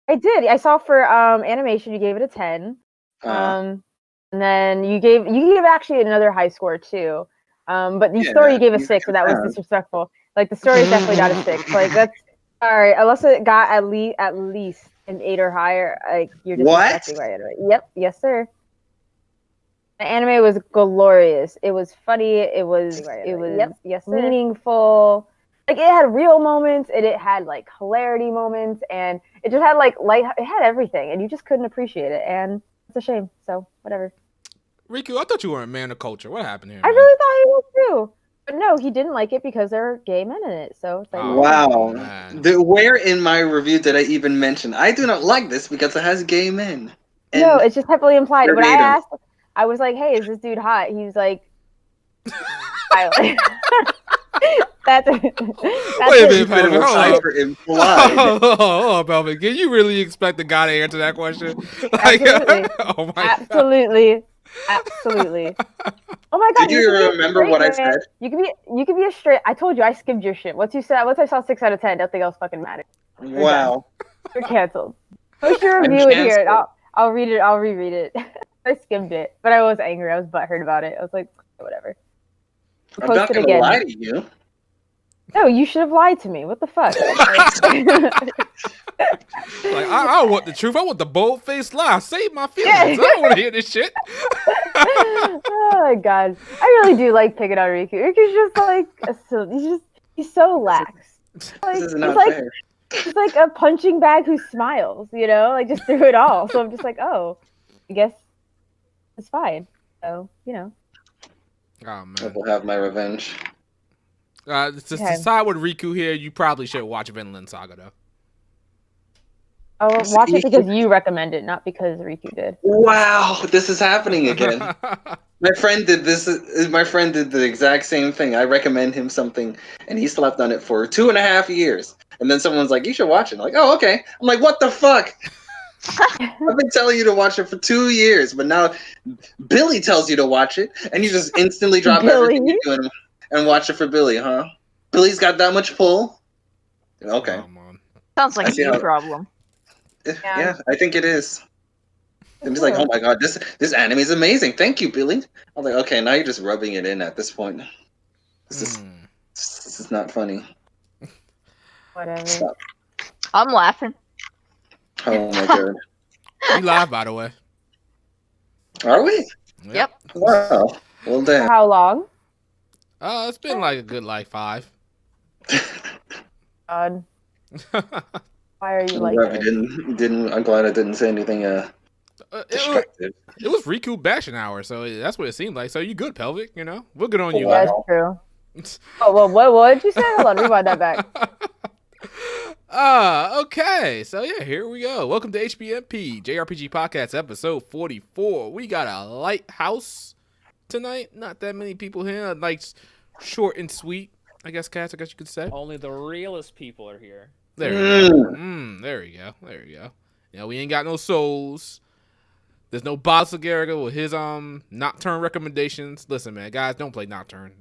I did. I saw for animation you gave it a 10. And then you gave actually another high score too. But the story you gave a 6, and that was disrespectful. Like the story is definitely not a 6. Like that's sorry, unless it got at least an 8 or higher. Like you're disrespecting my anime. Yep, yes sir. The anime was glorious. It was funny. It was yes, meaningful. Like it had real moments, and it had like hilarity moments, and it just had like light. It had everything, and you just couldn't appreciate it, and it's a shame. So whatever. Riku, I thought you were a man of culture. What happened here? I really thought he was too, but no, he didn't like it because there are gay men in it. So it's like, wow. Where in my review did I even mention I do not like this because it has gay men? And no, it's just heavily implied. When I asked, I was like, "Hey, is this dude hot?" He was like, That's Wait a minute, Pelvin. Hold on, Pelvin. Can you really expect the guy to answer that question? Like, absolutely. Oh my absolutely. God. Absolutely. Oh my God! Did you remember what I said? You could be a straight. I told you I skimmed your shit. Once I saw 6 out of 10, nothing else fucking mattered. Wow. You're canceled. Post your review in here. I'll read it. I'll reread it. I skimmed it, but I was angry. I was butthurt about it. I was like, whatever. I'm not gonna lie to you. No, you should have lied to me. What the fuck? Like, I want the truth. I want the bold-faced lie. Save my feelings. I don't want to hear this shit. Oh my God, I really do like picking on Riku. Riku's just like he's so lax. Like, this is not fair. He's like a punching bag who smiles, you know, like just through it all. So I'm just like, oh, I guess it's fine. So you know. Oh man, I will have my revenge. To decide with Riku here, you probably should watch Vinland Saga though. Oh, watch it because you recommend it, not because Riku did. Wow, this is happening again. My friend did this. My friend did the exact same thing. I recommend him something, and he slept on it for 2.5 years. And then someone's like, "You should watch it." I'm like, "Oh, okay." I'm like, "What the fuck?" I've been telling you to watch it for 2 years, but now Billy tells you to watch it, and you just instantly drop everything you're doing and watch it for Billy, huh? Billy's got that much pull? Okay. Oh, sounds like a you problem. Yeah, I think it is. I'm just like, oh my God, this anime is amazing. Thank you, Billy. I was like, okay, now you're just rubbing it in at this point. This is not funny. Whatever. Stop. I'm laughing. Oh my God. We live, by the way. Are we? Yep. Wow. Well, damn. How long? It's been like a good 5. God. Why are you like that? I'm glad I didn't say anything destructive. It was Riku bashing hour, so that's what it seemed like. So you good, Pelvic, you know? We're good on you. Yeah, that's true. Oh, well, what did you say? Hold on, rewind that back. Okay. So yeah, here we go. Welcome to HPMP, JRPG Podcast, episode 44. We got a lighthouse tonight. Not that many people here. A nice, short and sweet, I guess, Cass, you could say. Only the realest people are here. There you go. There you go. You know, we ain't got no souls. There's no Bob Sagariga with his Nocturne recommendations. Listen, man, guys, don't play Nocturne.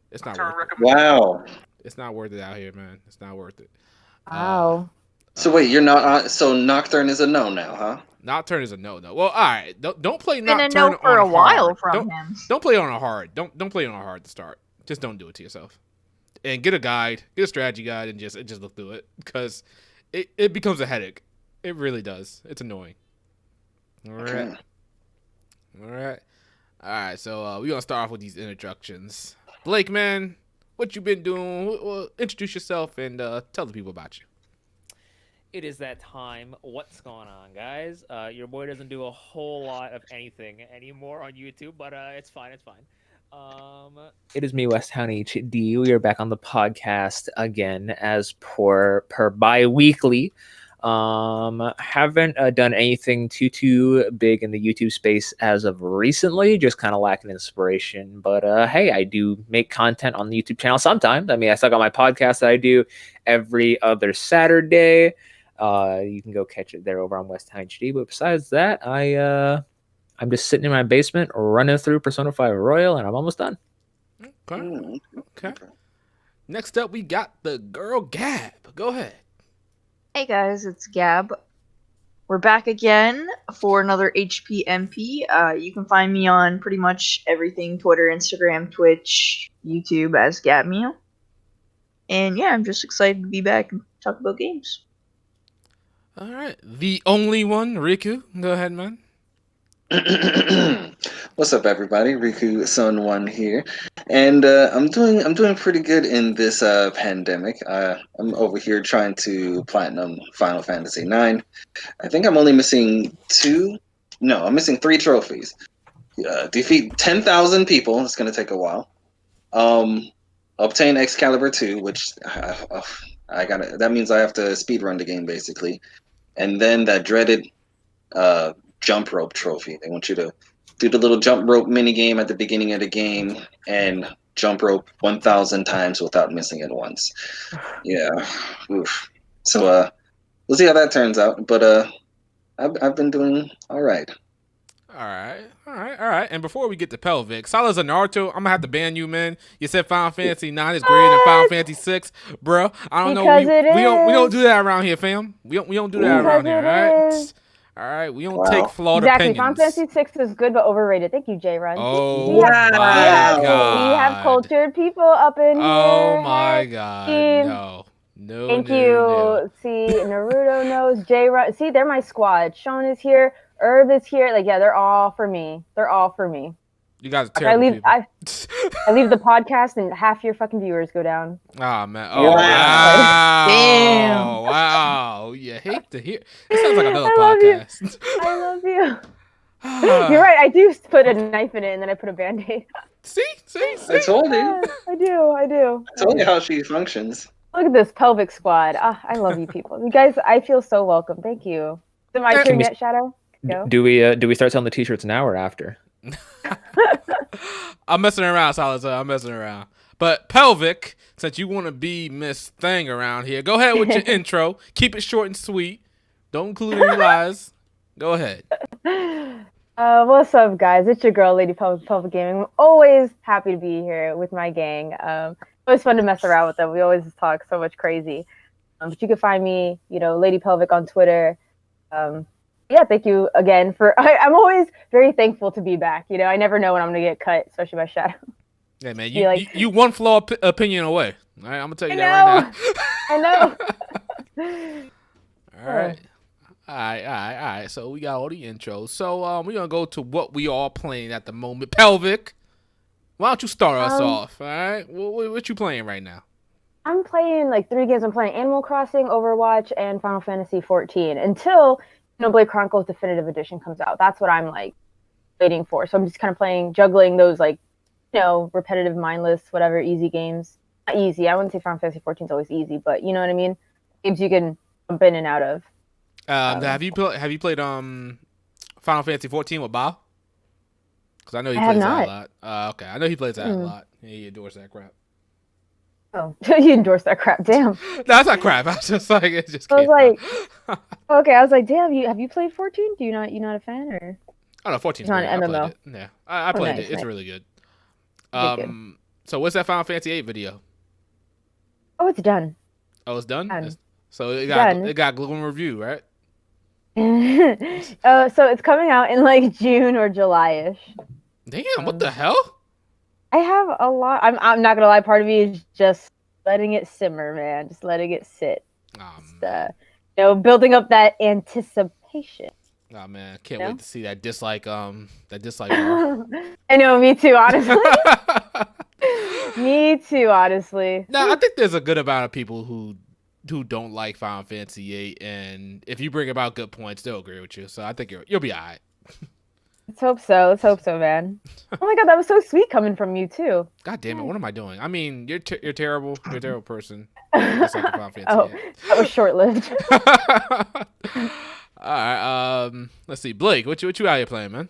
It's not worth it. Wow. It's not worth it out here, man. It's not worth it. Wow. So wait, you're not so Nocturne is a no now, huh? Nocturne is a no. Well, all right. Don't play Nocturne been a no for on a while hard. from him. Don't play on a hard. Don't play on a hard to start. Just don't do it to yourself. And get a guide, get a strategy guide, and just look through it because it becomes a headache. It really does. It's annoying. All right. All right. So we're gonna start off with these introductions. Blake, man, what you been doing? Well, introduce yourself and tell the people about you. It is that time. What's going on, guys? Your boy doesn't do a whole lot of anything anymore on YouTube, but it's fine. It's fine. It is me, Westtown HD. We are back on the podcast again, as per bi-weekly. Haven't done anything too big in the YouTube space as of recently. Just kind of lacking inspiration. But hey, I do make content on the YouTube channel sometimes. I mean, I still got my podcast that I do every other Saturday. You can go catch it there over on Westtown HD. But besides that, I'm just sitting in my basement running through Persona 5 Royal, and I'm almost done. Okay. Next up, we got the girl Gab. Go ahead. Hey guys, it's Gab. We're back again for another HPMP. You can find me on pretty much everything: Twitter, Instagram, Twitch, YouTube as Gabmio. And yeah, I'm just excited to be back and talk about games. All right, the only one, Riku. Go ahead, man. What's up, everybody? Riku Sun One here, and I'm doing pretty good in this pandemic. I'm over here trying to platinum Final Fantasy IX. I think I'm only missing two. No, I'm missing 3 trophies. Defeat 10,000 people. It's gonna take a while. Obtain Excalibur 2, which I got. That means I have to speedrun the game basically, and then that dreaded jump rope trophy. They want you to do the little jump rope mini game at the beginning of the game and jump rope 1,000 times without missing it once. Yeah. Oof. So we'll see how that turns out. But I've been doing all right. All right. And before we get to Pelvic, Salas and Naruto, I'm gonna have to ban you, man. You said Final Fantasy 9 is greater than Final Fantasy 6, bro. I don't know. We don't do that around here, fam. We don't do that around here, all right? All right, we don't take flawed opinions. Final Fantasy 6 is good but overrated. Thank you, J Run. Oh we my god. We have cultured people up in here. Oh my god. No. Thank you. See, Naruto knows. J Run. See, they're my squad. Sean is here. Herb is here. Like, yeah, they're all for me. You guys are terrible people. I leave the podcast and half your fucking viewers go down. Oh man! Oh wow! Damn! Wow! You hate to hear. It sounds like another podcast. I love you. You're right. I do put a knife in it and then I put a Band-Aid. See. I told you. Yeah, I do. I told you how she functions. Look at this pelvic squad. I love you people. You guys, I feel so welcome. Thank you. Is it my turn yet, Shadow? Go. Do we start selling the t-shirts now or after? I'm messing around, Salazar. I'm messing around. But Pelvic, since you want to be Miss Thing around here, go ahead with your intro. Keep it short and sweet. Don't include any lies. Go ahead. What's up, guys? It's your girl, Lady Pelvic Gaming. I'm always happy to be here with my gang. Always fun to mess around with them. We always just talk so much crazy. But you can find me, Lady Pelvic on Twitter. Yeah, thank you again for. I'm always very thankful to be back. I never know when I'm gonna get cut, especially by Shadow. Yeah, man, you one flaw opinion away. All right, I'm gonna tell you that right now. I know. All right. So we got all the intros. So we're gonna go to what we are playing at the moment. Pelvic, why don't you start us off? All right, what you playing right now? I'm playing like 3 games. I'm playing Animal Crossing, Overwatch, and Final Fantasy 14 until Xenoblade Chronicles Definitive Edition comes out. That's what I'm like waiting for. So I'm just kind of juggling those repetitive, mindless, whatever, easy games. Not easy. I wouldn't say Final Fantasy 14 is always easy, but you know what I mean. Games you can jump in and out of. Have you played Final Fantasy 14 with Bao? Because I know he plays that a lot. Okay, I know he plays that a lot. He endorses that crap. Oh, you endorse that crap, damn. That's not crap. I was just like, it just. I was like, okay. I was like, damn. Have you played 14? You not a fan or? Oh no, 14's on great. MMO. I played it. Yeah, I played it. It's really good. So what's that Final Fantasy 8 video? Oh, it's done. Oh, it's done. So it got glowing review, right? So it's coming out in like June or July-ish. Damn, what the hell? I have a lot. I'm not gonna lie. Part of me is just letting it simmer, man. Just letting it sit. Building up that anticipation. Oh man, can't wait to see that dislike. That dislike. I know, me too. Honestly. Me too. Honestly. No, I think there's a good amount of people who don't like Final Fantasy VIII, and if you bring about good points, they'll agree with you. So I think you'll be alright. Let's hope so, man. Oh my god, that was so sweet coming from you too. God damn it, what am I doing? I mean, you're terrible. You're a terrible person. Just like Final Fantasy VIII. That was short-lived. All right. Let's see, Blake. What you out here playing, man?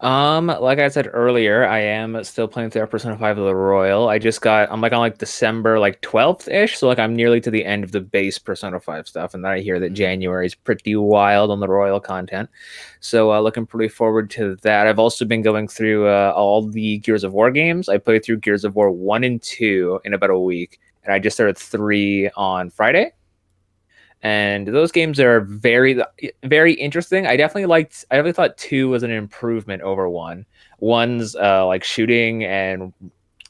Like I said earlier, I am still playing through Persona 5 of the Royal. I'm on December 12th-ish, so I'm nearly to the end of the base Persona 5 stuff, and then I hear that January is pretty wild on the Royal content. So looking pretty forward to that. I've also been going through all the Gears of War games. I played through Gears of War 1 and 2 in about a week, and I just started 3 on Friday. and those games are very, very interesting. I definitely thought 2 was an improvement over 1. One's like shooting and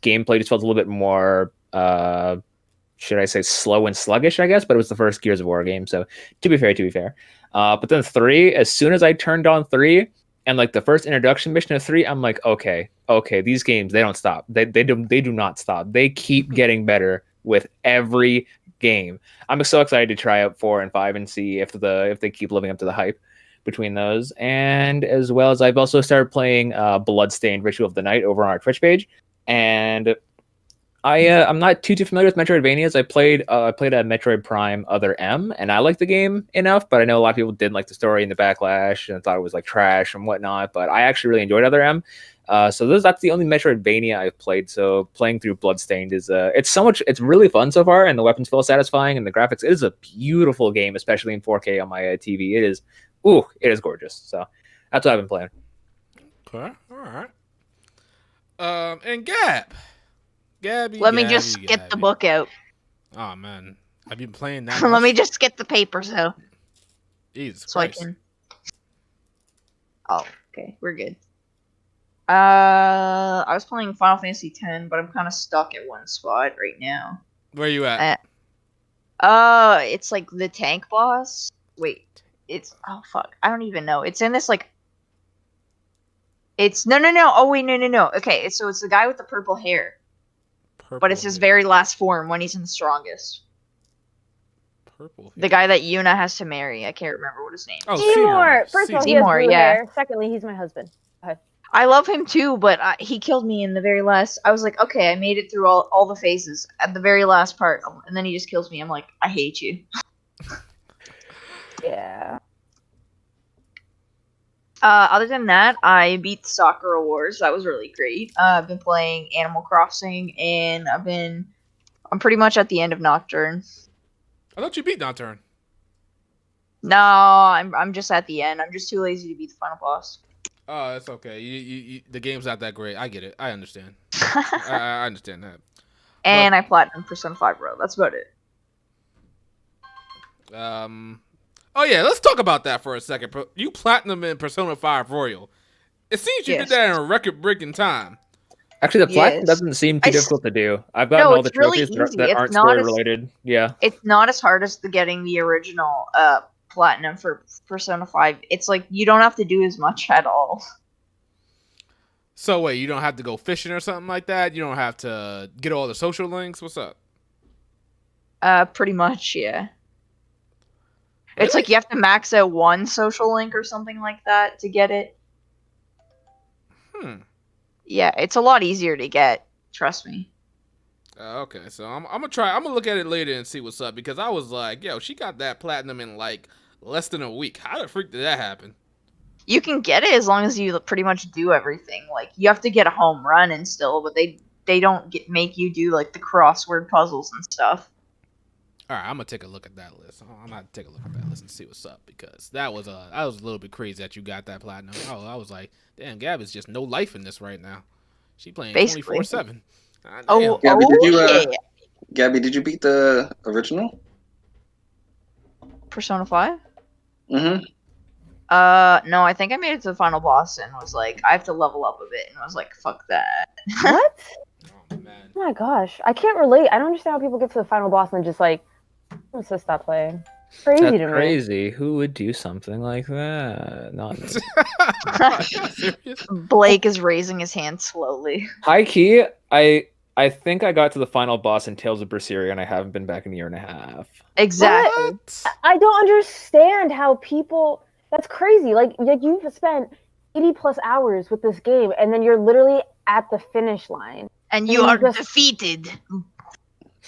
gameplay just felt a little bit more, should I say, slow and sluggish, I guess, but it was the first Gears of War game, so to be fair. But then 3, as soon as I turned on 3, and like the first introduction mission of 3, I'm like, okay, these games, they don't stop. They do not stop. They keep getting better with every game. I'm so excited to try out 4 and 5 and see if they keep living up to the hype between those. And as well as I've also started playing Bloodstained Ritual of the Night over on our Twitch page. And I'm not too familiar with Metroidvanias. I played a Metroid Prime Other M, and I liked the game enough, but I know a lot of people didn't like the story and the backlash and thought it was like trash and whatnot. But I actually really enjoyed Other M. So that's the only Metroidvania I've played. So playing through Bloodstained is it's really fun so far, and the weapons feel satisfying, and the graphics. It is a beautiful game, especially in 4K on my TV. It is gorgeous. So that's what I've been playing. Okay, all right. And Gabby. Let me just get the book out. Oh man, have you been playing that? Let me just get the papers out. Jesus so Christ. I can. Oh, okay, we're good. I was playing Final Fantasy X, but I'm kind of stuck at one spot right now. Where are you at? It's like the tank boss. Wait, oh fuck, I don't even know. It's in this like. It's no. Oh wait, no. Okay, so it's the guy with the purple hair. But it's his very last form when he's in the strongest. Purple. The guy that Yuna has to marry. I can't remember what his name is. Oh, Seymour. First of all, he has blue hair. Secondly, he's my husband. I love him too, but he killed me in the very last. I was like, okay, I made it through all the phases at the very last part, and then he just kills me. I'm like, I hate you. Yeah. Other than that, I beat Sakura Wars. That was really great. I've been playing Animal Crossing, and I'm pretty much at the end of Nocturne. I thought you beat Nocturne. No, I'm just at the end. I'm just too lazy to beat the final boss. Oh, that's okay. You the game's not that great. I get it. I understand. I understand that. And I platinum Persona 5 Royal. That's about it. Oh yeah, let's talk about that for a second. You platinum in Persona 5 Royal. It seems you did that in a record-breaking time. Actually, the platinum doesn't seem too difficult to do. I've gotten all the trophies that aren't story-related. Yeah. It's not as hard as getting the original platinum for Persona 5. It's like you don't have to do as much at all. So wait, you don't have to go fishing or something like that? You don't have to get all the social links? What's up? Pretty much, yeah. Really? It's like you have to max out one social link or something like that to get it. Yeah, it's a lot easier to get. Trust me. Okay, so I'm gonna try. I'm gonna look at it later and see what's up, because I was like, yo, she got that platinum in like less than a week. How the freak did that happen? You can get it as long as you pretty much do everything. Like you have to get a home run and still, but they don't make you do like the crossword puzzles and stuff. All right, I'm gonna take a look at that list. I'm gonna take a look at that list and see what's up, because that was a little bit crazy that you got that platinum. Oh, I was like, damn, Gab is just no life in this right now. She playing 24/7. Oh, Gabby, did you beat the original Persona 5? Mm-hmm. No, I think I made it to the final boss and was like, I have to level up a bit, and I was like, fuck that. What? Oh man. Oh my gosh, I can't relate. I don't understand how people get to the final boss and just like, let's just stop playing. Crazy That's to me. crazy. Who would do something like that? Not Serious? Blake is raising his hand slowly. High key, I think I got to the final boss in Tales of Berseria, and I haven't been back in a year and a half. Exactly. What? I don't understand how people. That's crazy. Like you've spent 80 plus hours with this game, and then you're literally at the finish line. And you are defeated.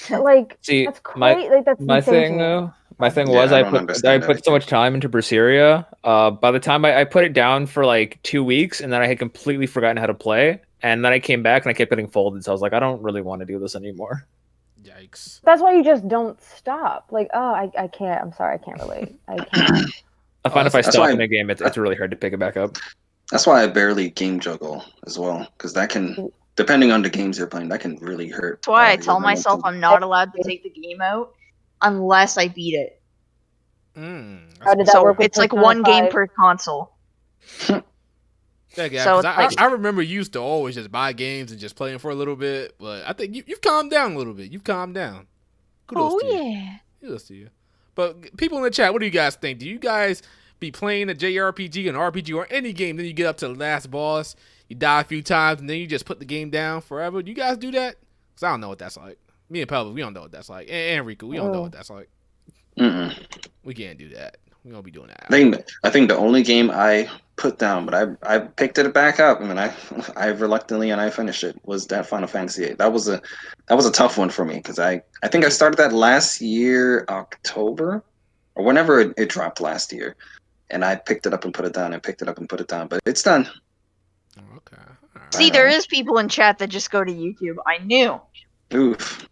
Like, see, that's crazy. Like, that's my thing though. My thing was I put so much time into Berseria. By the time I put it down for like 2 weeks, and then I had completely forgotten how to play. And then I came back and I kept getting folded. So I was like, I don't really want to do this anymore. Yikes. That's why you just don't stop. Like, oh, I can't. I'm sorry, I can't relate. I can't. I find if I stop in a game, it's really hard to pick it back up. That's why I barely game juggle as well, because that can, depending on the games you're playing, that can really hurt. That's why I tell myself I'm not allowed to take the game out unless I beat it. How did that work with it's like Persona one game 5? per console. Yeah, So because I remember you used to always just buy games and just play them for a little bit, but I think you've calmed down a little bit. You've calmed down. Kudos to you. Yeah. Kudos to you. But people in the chat, what do you guys think? Do you guys be playing a JRPG, an RPG, or any game, then you get up to the last boss, you die a few times, and then you just put the game down forever? Do you guys do that? Because I don't know what that's like. Me and Pebble, we don't know what that's like. And Riku, we don't know what that's like. We can't do that. We don't be doing that. I think the only game I put down, but I picked it back up. I mean, I reluctantly and I finished it, was that Final Fantasy VIII. That was a tough one for me because I think I started that last year October or whenever it dropped last year, and I picked it up and put it down and picked it up and put it down, but it's done. Okay. Right. See, there is people in chat that just go to YouTube. I knew. Oof.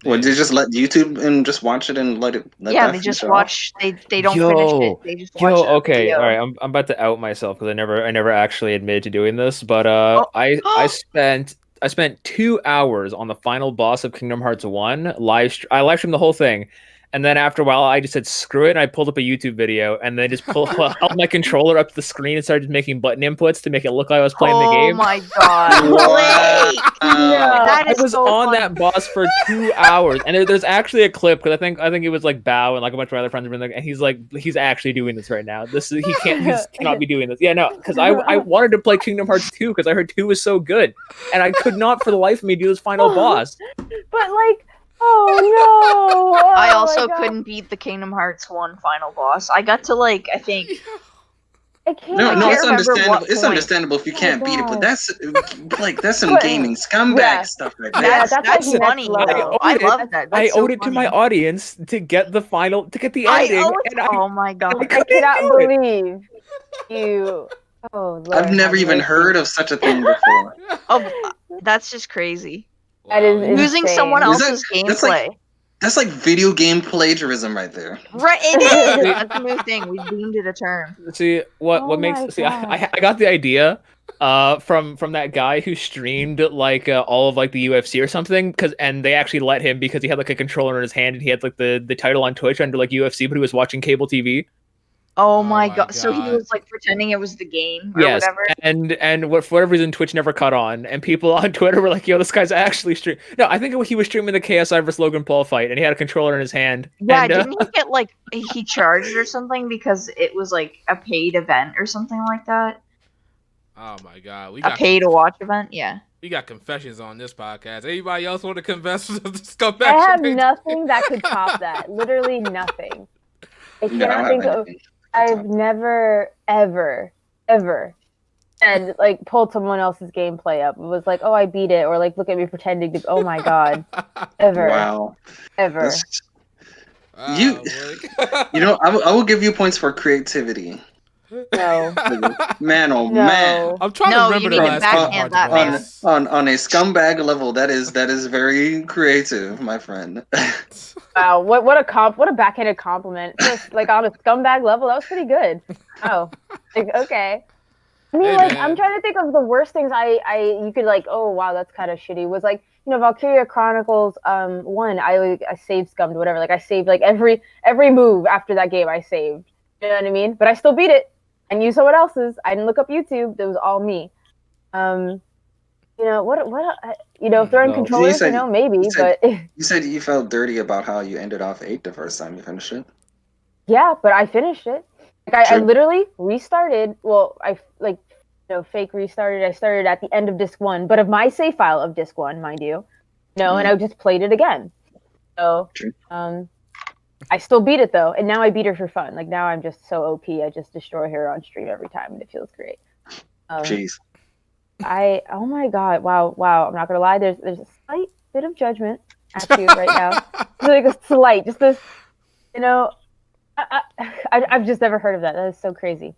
Well, they just let YouTube and just watch it and let yeah, they just watch. They don't finish it. They just watch it. Okay, all right. I'm about to out myself because I never actually admitted to doing this. But I spent 2 hours on the final boss of Kingdom Hearts 1. I live streamed the whole thing. And then after a while, I just said, screw it, and I pulled up a YouTube video, and then just held my controller up to the screen and started making button inputs to make it look like I was playing the game. Oh my god. Wait! I was so on that boss for 2 hours, and there's actually a clip, because I think it was like Bao and like a bunch of my other friends were in there, and he's actually doing this right now. He cannot be doing this. Yeah, no, because I wanted to play Kingdom Hearts 2, because I heard 2 was so good, and I could not for the life of me do this final boss. But like, oh no! I also couldn't beat the Kingdom Hearts 1 final boss. I got to like, I think. I can't. No, it's understandable. It's understandable if you can't beat it, but that's some gaming scumbag stuff right there. Yeah, that's funny. I love that. I owed it to my audience to get the ending. Oh my god! I cannot believe you. Oh, Lord, I've never even heard of such a thing before. Oh, that's just crazy. That is using insane. someone else's gameplay. That's like video game plagiarism right there. Right, it is. That's a new thing. We deemed it a term. See what makes. See, I got the idea from that guy who streamed like all of like the UFC or something, and they actually let him because he had like a controller in his hand and he had like the title on Twitch under like UFC, but he was watching cable TV. Oh my god! So he was like pretending it was the game or whatever. And for whatever reason, Twitch never caught on, and people on Twitter were like, "Yo, this guy's actually streaming." No, I think he was streaming the KSI versus Logan Paul fight, and he had a controller in his hand. Yeah, and, didn't he get like he charged or something because it was like a paid event or something like that? Oh my god, a pay to watch event, yeah. We got confessions on this podcast. Anybody else want to confess to the scumbag? I have nothing that could top that. Literally nothing. I cannot think of. I've never, ever said, like, pulled someone else's gameplay up. It was like, oh, I beat it, or like, look at me pretending to. Oh my god, ever, ever. You know, I will give you points for creativity. No, man, oh man! I'm trying to remember the last on a scumbag level. That is very creative, my friend. Wow, what a backhanded compliment. Just like on a scumbag level, that was pretty good. Oh, like, okay. I mean, like, I'm trying to think of the worst things you could like. Oh wow, that's kind of shitty. Was like, you know, Valkyria Chronicles 1. I saved scummed whatever. Like I saved like every move after that game. I saved. You know what I mean? But I still beat it. I knew someone else's. I didn't look up YouTube. It was all me. You know what? You know, throwing controllers. You know, maybe. But you said you felt dirty about how you ended off 8 the first time you finished it. Yeah, but I finished it. Like I literally restarted. Well, I like, you know, fake restarted. I started at the end of disc 1, but of my save file of disc 1, mind you. No, and I just played it again. So, I still beat it though, and now I beat her for fun. Like now I'm just so OP. I just destroy her on stream every time, and it feels great. Jeez. Oh my god, wow. I'm not gonna lie. There's a slight bit of judgment at you right now. Like a slight, just this. You know, I've just never heard of that. That is so crazy.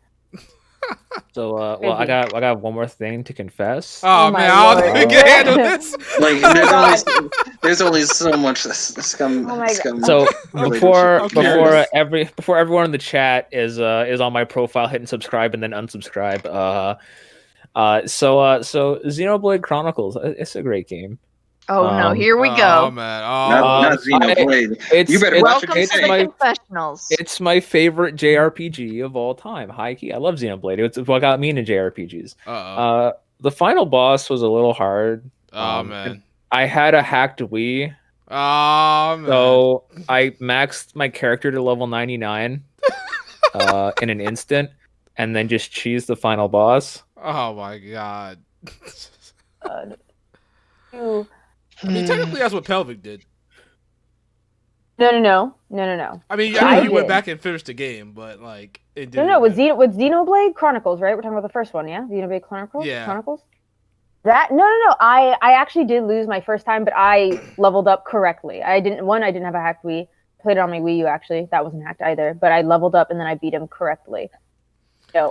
So, well, I got one more thing to confess. Oh man, I don't think we can handle this. Like, there's only so much scum. So before everyone in the chat is on my profile, hitting subscribe and then unsubscribe. So Xenoblade Chronicles, it's a great game. Oh no, here we go. Oh man, not Xenoblade. You better watch welcome to the confessionals. It's my favorite JRPG of all time. High key, I love Xenoblade. It's what got me into JRPGs. The final boss was a little hard. Oh man, I had a hacked Wii. Oh man. So I maxed my character to level 99 in an instant, and then just cheesed the final boss. Oh my god. You... I mean, technically, that's what Pelvic did. No. I mean, yeah, he went back and finished the game, but like, it didn't. No, with Xenoblade Chronicles, right? We're talking about the first one, yeah? Xenoblade Chronicles. Yeah. Chronicles. That no. I actually did lose my first time, but I leveled up correctly. I didn't have a hacked Wii. I played it on my Wii U actually. That wasn't hacked either. But I leveled up and then I beat him correctly.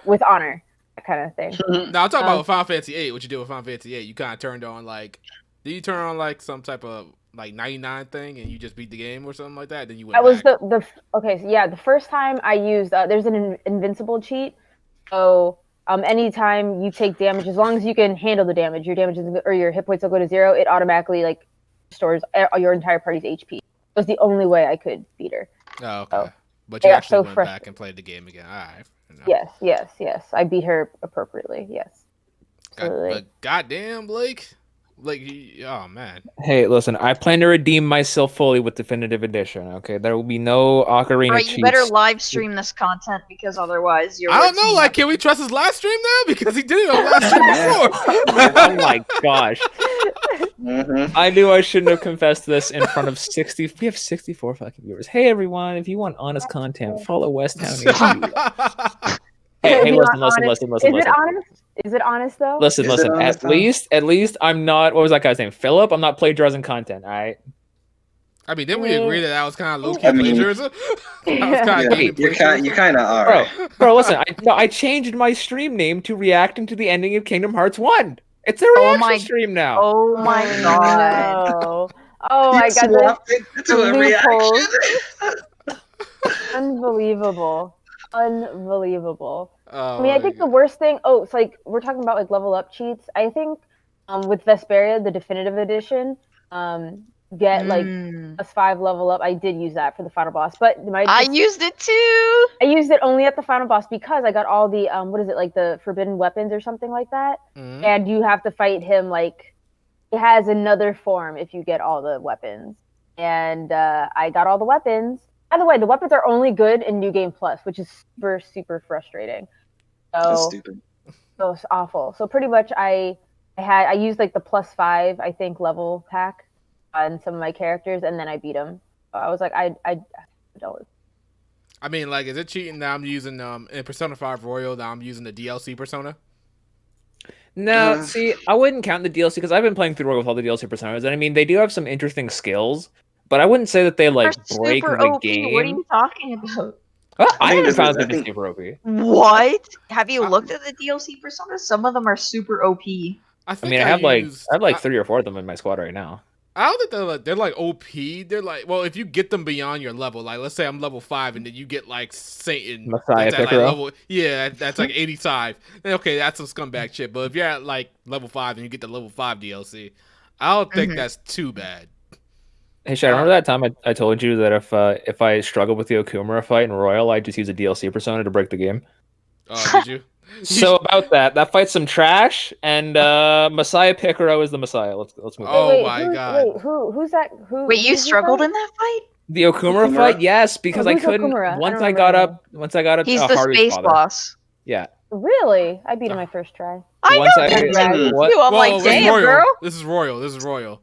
With honor, that kind of thing. Now I'm talking about Final Fantasy VIII. What you did with Final Fantasy VIII? You kind of turned on like. Did you turn on like some type of like 99 thing and you just beat the game or something like that? Then you went. That was the first time I used. There's an invincible cheat. So anytime you take damage, as long as you can handle the damage, your hit points will go to 0. It automatically like restores your entire party's HP. It was the only way I could beat her. Oh, okay. So, but you actually went back and played the game again. All right. Yes. I beat her appropriately. Yes. But goddamn, Blake. Like, oh man. Hey, listen, I plan to redeem myself fully with Definitive Edition, okay? There will be no Ocarina cheats. You better live stream this content because otherwise I don't know, like, can we trust his live stream now? Because he did it on live stream before. Oh my gosh. I knew I shouldn't have confessed this in front of 60. We have 64 fucking viewers. Hey everyone, if you want honest content, follow West Town HQ. Hey, listen. Is it honest though? Listen. At least I'm not. What was that guy's name? Philip. I'm not plagiarizing content. All right. I mean, didn't we agree that was kind of low key plagiarism? You kind of are. Bro. Listen. I changed my stream name to reacting to the ending of Kingdom Hearts 1. It's a reaction stream now. Oh my god. Oh my god. To a reaction. Unbelievable. Oh, I mean, I think the worst thing. It's like we're talking about like level up cheats. I think with Vesperia, the definitive edition, get like +5 level up. I did use that for the final boss, but I used it too. I used it only at the final boss because I got all the what is it, like the forbidden weapons or something like that, and you have to fight him like it has another form if you get all the weapons, and I got all the weapons. By the way, the weapons are only good in New Game Plus, which is super, super frustrating. That's stupid. So it's awful. So pretty much I used like the +5, I think, level pack on some of my characters, and then I beat them. So I was like, I don't. I mean, like, is it cheating that I'm using in Persona 5 Royal that I'm using the DLC Persona? No, see, I wouldn't count the DLC because I've been playing through Royal with all the DLC Personas, and I mean, they do have some interesting skills. But I wouldn't say that they like break the game. What are you talking about? I haven't found them to be super OP. What? Have you looked at the DLC personas? Some of them are super OP. I have like 3 or 4 of them in my squad right now. I don't think they're like OP. They're like, well, if you get them beyond your level, like let's say I'm level 5 and then you get like Satan, Messiah Piccolo. That's like 85. Then okay, that's some scumbag shit. But if you're at like level 5 and you get the level 5 DLC, I don't think that's too bad. Hey, Shad, remember that time I told you that if I struggled with the Okumura fight in Royal, I'd just use a DLC persona to break the game? Oh, did you? So about that fight's some trash, and Messiah Piccolo is the Messiah. Let's move on. Oh my god. Wait, who's that? Wait, you struggled in that fight? The Okumura fight, yes, because I couldn't. Okumura? Once I got up, he's the space boss. Yeah. Really? I beat him my first try. I know that. I'm like, damn, girl. This is Royal.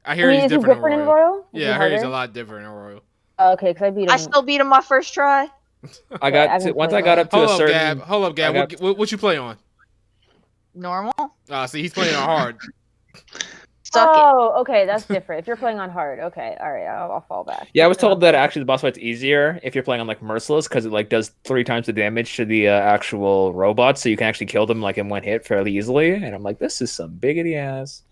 I hear he's different in Royal. Yeah, I heard he's a lot different in Royal. Okay, because I beat him. I still beat him my first try. I got up to a certain. Hold up, Gab. What you play on? Normal. See, he's playing on hard. Okay, that's different. If you're playing on hard, okay, all right, I'll fall back. Yeah, I was told that actually the boss fight's easier if you're playing on like Merciless because it like does 3 times the damage to the actual robots, so you can actually kill them like in one hit fairly easily. And I'm like, this is some biggity ass.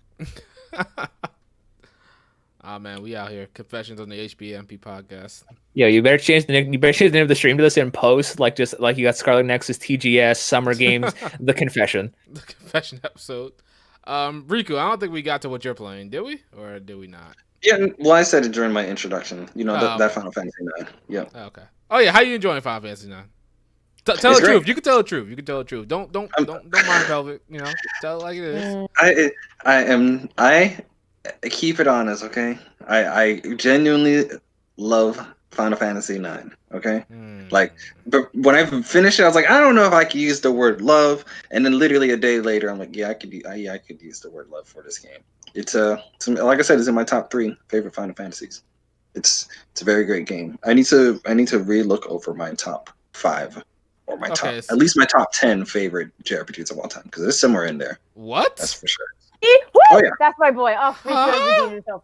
Oh man, we out here. Confessions on the HBMP podcast. Yeah, you better change the name of the stream to this in post, like just like you got Scarlett Nexus, TGS, Summer Games, the confession. The confession episode. Riku, I don't think we got to what you're playing, did we? Or did we not? Yeah, well, I said it during my introduction. You know, that Final Fantasy 9. Yeah. Okay. Oh yeah, how you enjoying Final Fantasy 9? Tell the truth. You can tell the truth. You can tell the truth. Don't mind velvet. You know, tell it like it is. I keep it honest. Okay. I genuinely love Final Fantasy 9. Okay. Like, but when I finished it, I was like, I don't know if I could use the word love. And then literally a day later, I'm like, yeah, I could use the word love for this game. It's like I said, it's in my top 3 favorite Final Fantasies. It's a very great game. I need to re-look over my top 5 or my top, at least my top 10 favorite JRPGs of all time, because it's somewhere in there. What? That's for sure. Oh yeah, that's my boy. Oh,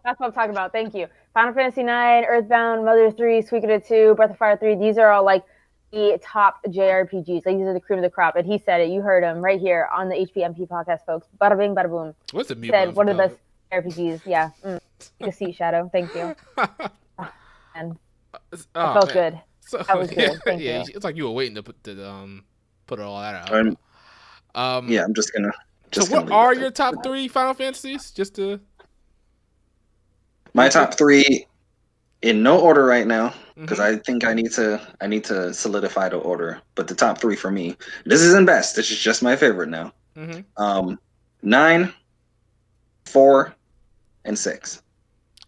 that's what I'm talking about. Thank you. Final Fantasy 9, Earthbound, Mother 3, Suikoden 2, Breath of Fire 3. These are all like the top JRPGs. Like, these are the cream of the crop. And he said it. You heard him right here on the HPMP podcast, folks. Bada bing, bada boom. What's the mute? Said one of the best JRPGs. Yeah. Take a seat, Shadow. Thank you. And it felt good. So, that was good. Thank you. It's like you were waiting to put all that out. Yeah, I'm just gonna. So what are your top 3 Final Fantasies? Just to my top 3 in no order right now, because I think I need to solidify the order. But the top 3 for me, this isn't best. This is just my favorite now. 9, 4, and 6.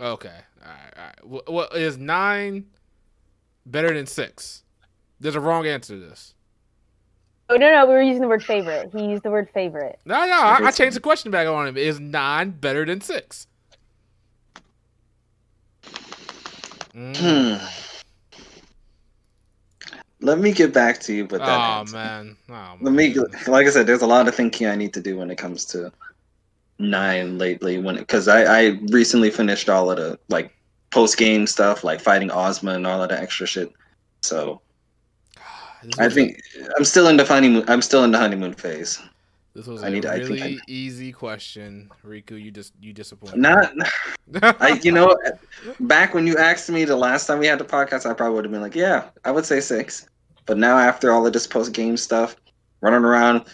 Okay. All right. What is 9 better than 6? There's a wrong answer to this. Oh, no, we were using the word favorite. He used the word favorite. No, I changed the question back on him. Is 9 better than 6? Let me get back to you with that answer. Man. Let me, like I said, there's a lot of thinking I need to do when it comes to 9 lately. Because I recently finished all of the like post-game stuff, like fighting Ozma and all of the extra shit. So I think I'm still in the honeymoon phase. This was a really easy question, Riku. You disappointed. Not, back when you asked me the last time we had the podcast, I probably would have been like, yeah, I would say 6. But now after all of this post game stuff, running around,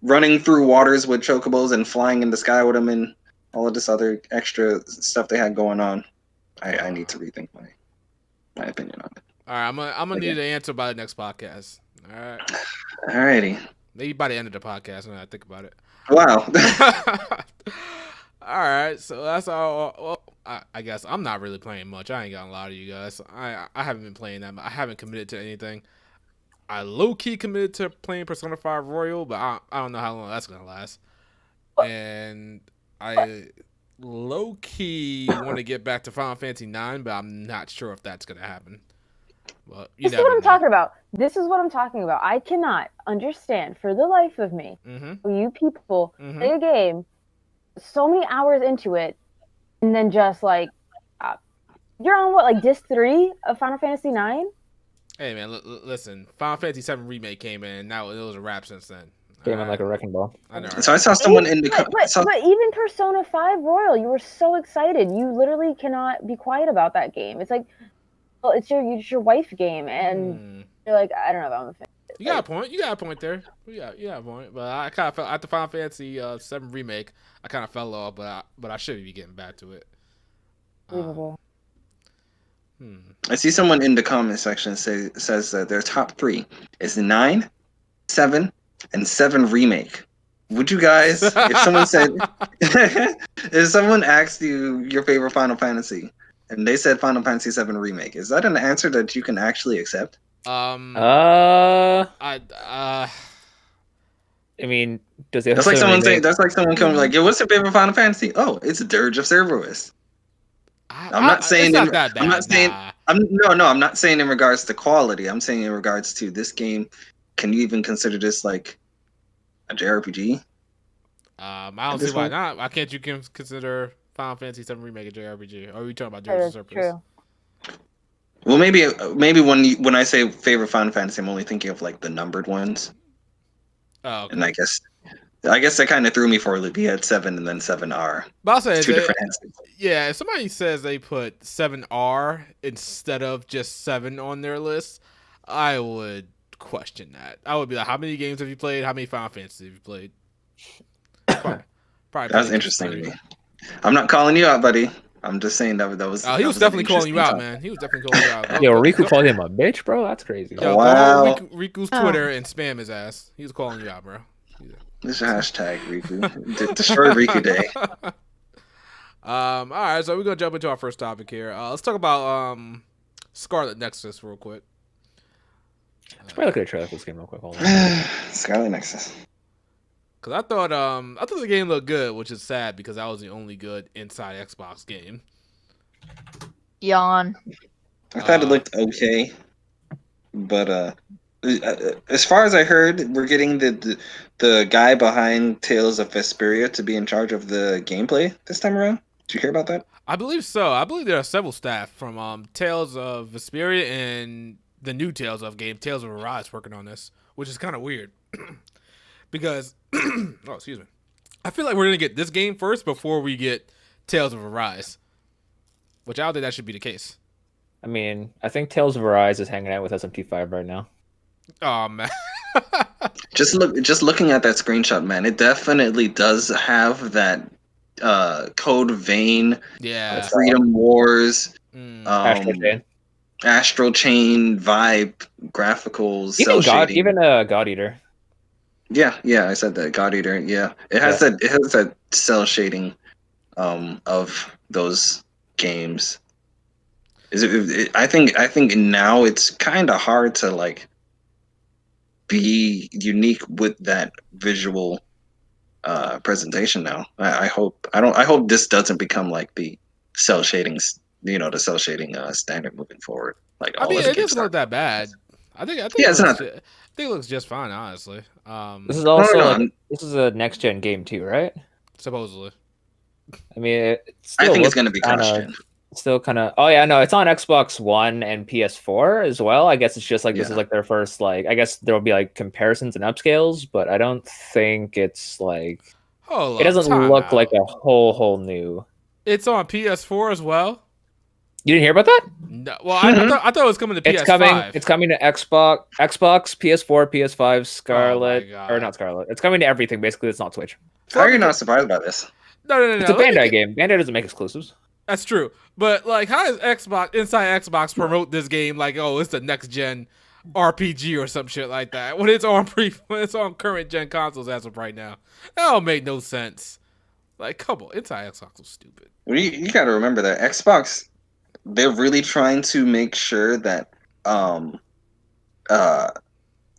running through waters with chocobos and flying in the sky with them, and all of this other extra stuff they had going on, I need to rethink my opinion on it. All right, I'm gonna need an answer by the next podcast. All right. Alrighty. Maybe by the end of the podcast when I think about it. Wow. All right, so that's all. Well, I guess I'm not really playing much. I ain't gonna lie to you guys. I haven't been playing that. I haven't committed to anything. I low key committed to playing Persona 5 Royal, but I don't know how long that's gonna last. And I low key want to get back to Final Fantasy 9, but I'm not sure if that's gonna happen. Well, this is what I'm talking about. This is what I'm talking about. I cannot understand for the life of me you people play a game so many hours into it and then just like you're on what, like disc 3 of Final Fantasy 9? Hey man, listen. Final Fantasy 7 Remake came in, and now it was a wrap since then. Came in like a wrecking ball. I know. So I saw someone in the but even Persona 5 Royal, you were so excited. You literally cannot be quiet about that game. It's like, well, it's your wife game, and you're like, I don't know if I'm a fan. You got a point. You got a point there. You got a point. But I kind of felt after Final Fantasy 7 Remake, I kind of fell off, but I should be getting back to it. Unbelievable. I see someone in the comment section says that their top 3 is 9, 7, and 7 Remake. Would you guys, if someone said, if someone asked you your favorite Final Fantasy, and they said Final Fantasy 7 Remake, is that an answer that you can actually accept? I mean, does it? That's like someone saying. That's like someone coming like, "Yo, what's your favorite Final Fantasy?" Oh, it's Dirge of Cerberus. I'm not saying. I'm not saying. I'm not saying in regards to quality. I'm saying in regards to this game. Can you even consider this like a JRPG? I don't see why not. Why can't you consider Final Fantasy 7 Remake a JRPG? Or are you talking about Dirge of Cerberus? True. Well, maybe when I say favorite Final Fantasy, I'm only thinking of like the numbered ones. Oh, okay. And I guess that kind of threw me for a loop. He had 7 and then 7R. But I'll say two different answers. Yeah, if somebody says they put 7R instead of just 7 on their list, I would question that. I would be like, how many games have you played? How many Final Fantasy have you played? Probably That's interesting to me. I'm not calling you out, buddy. I'm just saying that was. He was definitely calling you out, man. He was definitely calling you out. Yo, Riku called him a bitch, bro. That's crazy. Yo, wow. Go on Riku's Twitter and spam his ass. He was calling you out, bro. This is hashtag Riku. Destroy Riku Day. All right, so we're gonna jump into our first topic here. Let's talk about Scarlett Nexus real quick. Let's probably look at a trailer for this game real quick. Hold on. Scarlett Nexus. Cause I thought the game looked good, which is sad because that was the only good inside Xbox game. Yawn. I thought it looked okay, but as far as I heard, we're getting the guy behind Tales of Vesperia to be in charge of the gameplay this time around. Did you hear about that? I believe so. I believe there are several staff from Tales of Vesperia and the new Tales of game, Tales of Arise, working on this, which is kind of weird. Because, excuse me, I feel like we're gonna get this game first before we get Tales of Arise, which I don't think that should be the case. I mean, I think Tales of Arise is hanging out with SMT5 right now. Oh man, just looking at that screenshot, man, it definitely does have that Code Vein, Freedom Wars, Astral Chain vibe, graphical, cell shading. Even God Eater. Yeah, I said that God Eater. Yeah, it has that cell shading of those games. I think now it's kind of hard to like be unique with that visual presentation now. I hope this doesn't become like the cell shadings, the cell shading standard moving forward. Like it doesn't look that bad. I think it looks just fine, honestly. This is also this is a next gen game too, right? Supposedly. I mean, I think it's going to be cross-gen. Still kind of. Oh yeah, no, it's on Xbox One and PS4 as well. I guess it's just like this is like their first like. I guess there will be like comparisons and upscales, but I don't think it's like. It doesn't look like a whole new. It's on PS4 as well. You didn't hear about that? No. Well, I thought it was coming to PS5. It's coming to Xbox, PS4, PS5, Scarlett, or not Scarlett. It's coming to everything basically. It's not Twitch. How are you not surprised by this? No. It's a Bandai game. Bandai doesn't make exclusives. That's true. But like, how does Xbox promote this game like, oh, it's the next gen RPG or some shit like that when it's on current gen consoles as of right now? That don't make no sense. Like, come on, inside Xbox was stupid. Well, you got to remember that Xbox, they're really trying to make sure that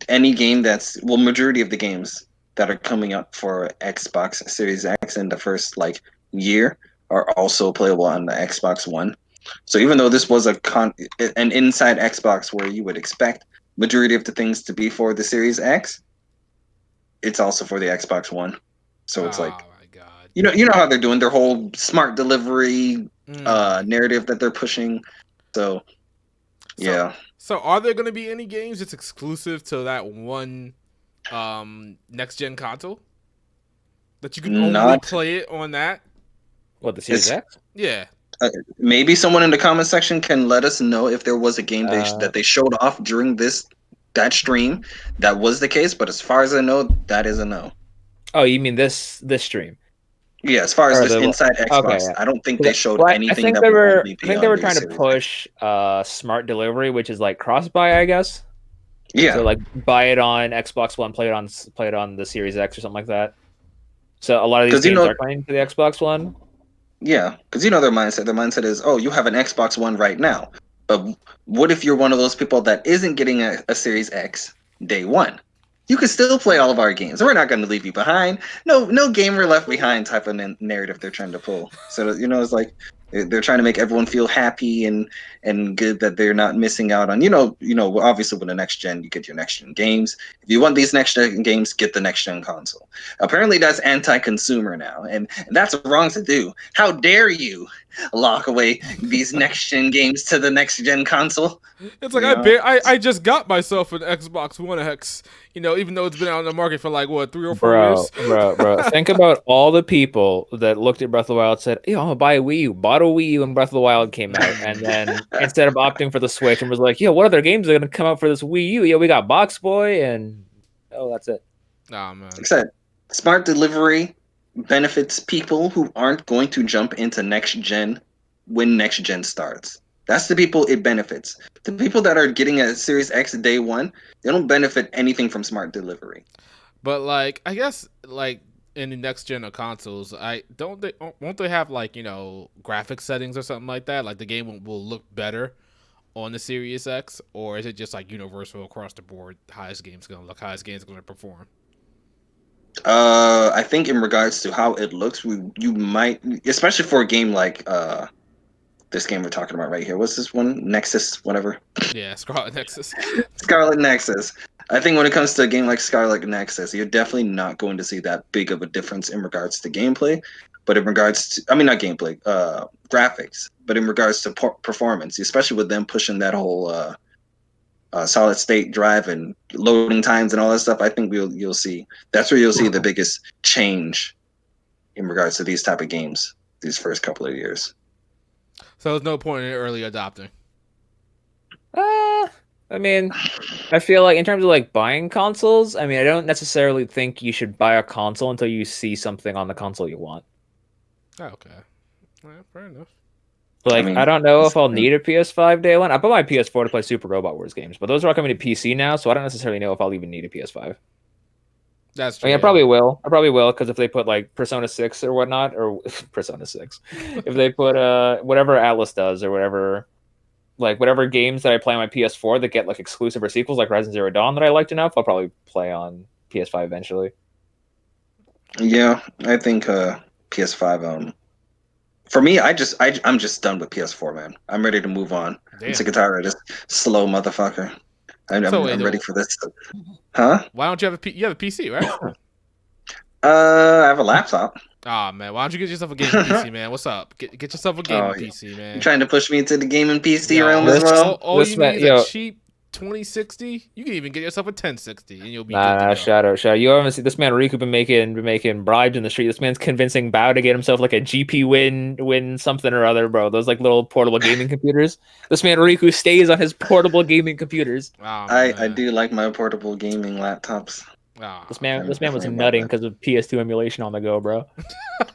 any game majority of the games that are coming up for Xbox Series X in the first like year are also playable on the Xbox One. So even though this was an inside Xbox where you would expect majority of the things to be for the Series X, it's also for the Xbox One. So it's like, my God. You know how they're doing their whole smart delivery narrative that they're pushing. So So are there going to be any games that's exclusive to that one next gen console that you can only play it on that? What, the Series X? Yeah. Maybe someone in the comment section can let us know if there was a game that they showed off during that stream that was the case. But as far as I know, that is a no. Oh, you mean this stream? Yeah, as far as this inside Xbox, I don't think they showed anything. I think they were trying to push smart delivery, which is like cross buy, I guess. Yeah. So like buy it on Xbox One, play it on the Series X or something like that. So a lot of these games are coming to the Xbox One. Yeah, because their mindset. Their mindset is, oh, you have an Xbox One right now, but what if you're one of those people that isn't getting a Series X day one? You can still play all of our games. We're not going to leave you behind. No gamer left behind type of narrative they're trying to pull. So it's like they're trying to make everyone feel happy and good that they're not missing out on. Obviously with the next gen, you get your next gen games. If you want these next gen games, get the next gen console. Apparently that's anti-consumer now, and that's wrong to do. How dare you lock away these next gen games to the next gen console? It's like I just got myself an Xbox One X. Even though it's been out on the market for like what 3 or 4 years. Bro. Think about all the people that looked at Breath of the Wild and said, "Yo, I'm gonna buy a Wii U." Bought a Wii U when Breath of the Wild came out, and then instead of opting for the Switch, and was like, "Yo, what other games are gonna come out for this Wii U?" Yo, we got Box Boy, and that's it. Oh man. Except smart delivery benefits people who aren't going to jump into next gen when next gen starts. That's the people it benefits. The people that are getting a Series X day one, they don't benefit anything from smart delivery. But like, I guess like in the next gen of consoles, won't they have like, you know, graphic settings or something like that? Like the game will look better on the Series X, or is it just like universal across the board? Highest game's gonna look, highest game's gonna perform. I think in regards to how it looks, you might, especially for a game like this game we're talking about right here. What's this one? Nexus, whatever. Yeah, Scarlett Nexus. Scarlett Nexus. I think when it comes to a game like Scarlett Nexus, you're definitely not going to see that big of a difference in regards to gameplay. But in regards to, I mean, not gameplay, graphics, but in regards to performance, especially with them pushing that whole solid state drive and loading times and all that stuff, I think you'll see. That's where you'll see the biggest change in regards to these type of games these first couple of years. So there's no point in early adopting. I mean, I feel like in terms of like buying consoles, I mean, I don't necessarily think you should buy a console until you see something on the console you want. Oh, okay. Well, fair enough. Like, I don't know if I'll need a PS5 day one. I bought my PS4 to play Super Robot Wars games, but those are all coming to PC now, so I don't necessarily know if I'll even need a PS5. That's true. I mean, I probably will. Because if they put like Persona 6 or whatnot, or Persona 6, if they put whatever Atlas does or whatever games that I play on my PS4 that get like exclusive or sequels like Horizon Zero Dawn that I liked enough, I'll probably play on PS5 eventually. Yeah, I think PS5. For me, I'm just done with PS4, man. I'm ready to move on. Damn. I'm sick and tired of this slow motherfucker. I'm ready for this. Huh? Why don't you have you have a PC, right? I have a laptop. Oh man, why don't you get yourself a gaming PC, man? What's up? Get yourself a gaming PC, man. You trying to push me into the gaming PC realm as well? All you need is a cheap 2060. You can even get yourself a 1060, and you'll be good to go. Shadow. You haven't seen this man Riku been making bribes in the street. This man's convincing Bao to get himself like a GP win something or other, bro. Those like little portable gaming computers. This man Riku stays on his portable gaming computers. Oh, I do like my portable gaming laptops. Oh, this man was nutting because of PS2 emulation on the go, bro.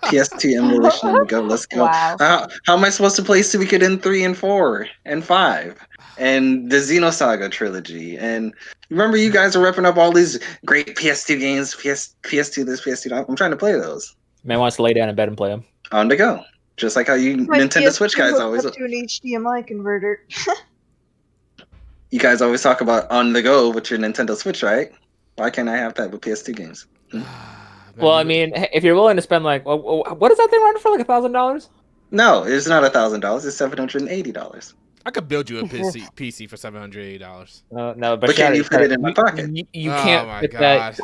PS2 emulation on the go. Let's go. Wow. How am I supposed to play Suikoden 3 and 4 and 5 and the Xenosaga trilogy? And remember, you guys are repping up all these great PS2 games. PS2 this, PS2 that. I'm trying to play those. Man wants to lay down in bed and play them. On the go, just like how you Nintendo Switch guys always. Up to an HDMI converter. You guys always talk about on the go with your Nintendo Switch, right? Why can't I have that with PS2 games? Well, I mean, if you're willing to spend like, what is that thing running for, like $1,000? No, it's not $1,000. It's $780. I could build you a PC for $780. No, but can you fit it in my pocket? You can't fit that.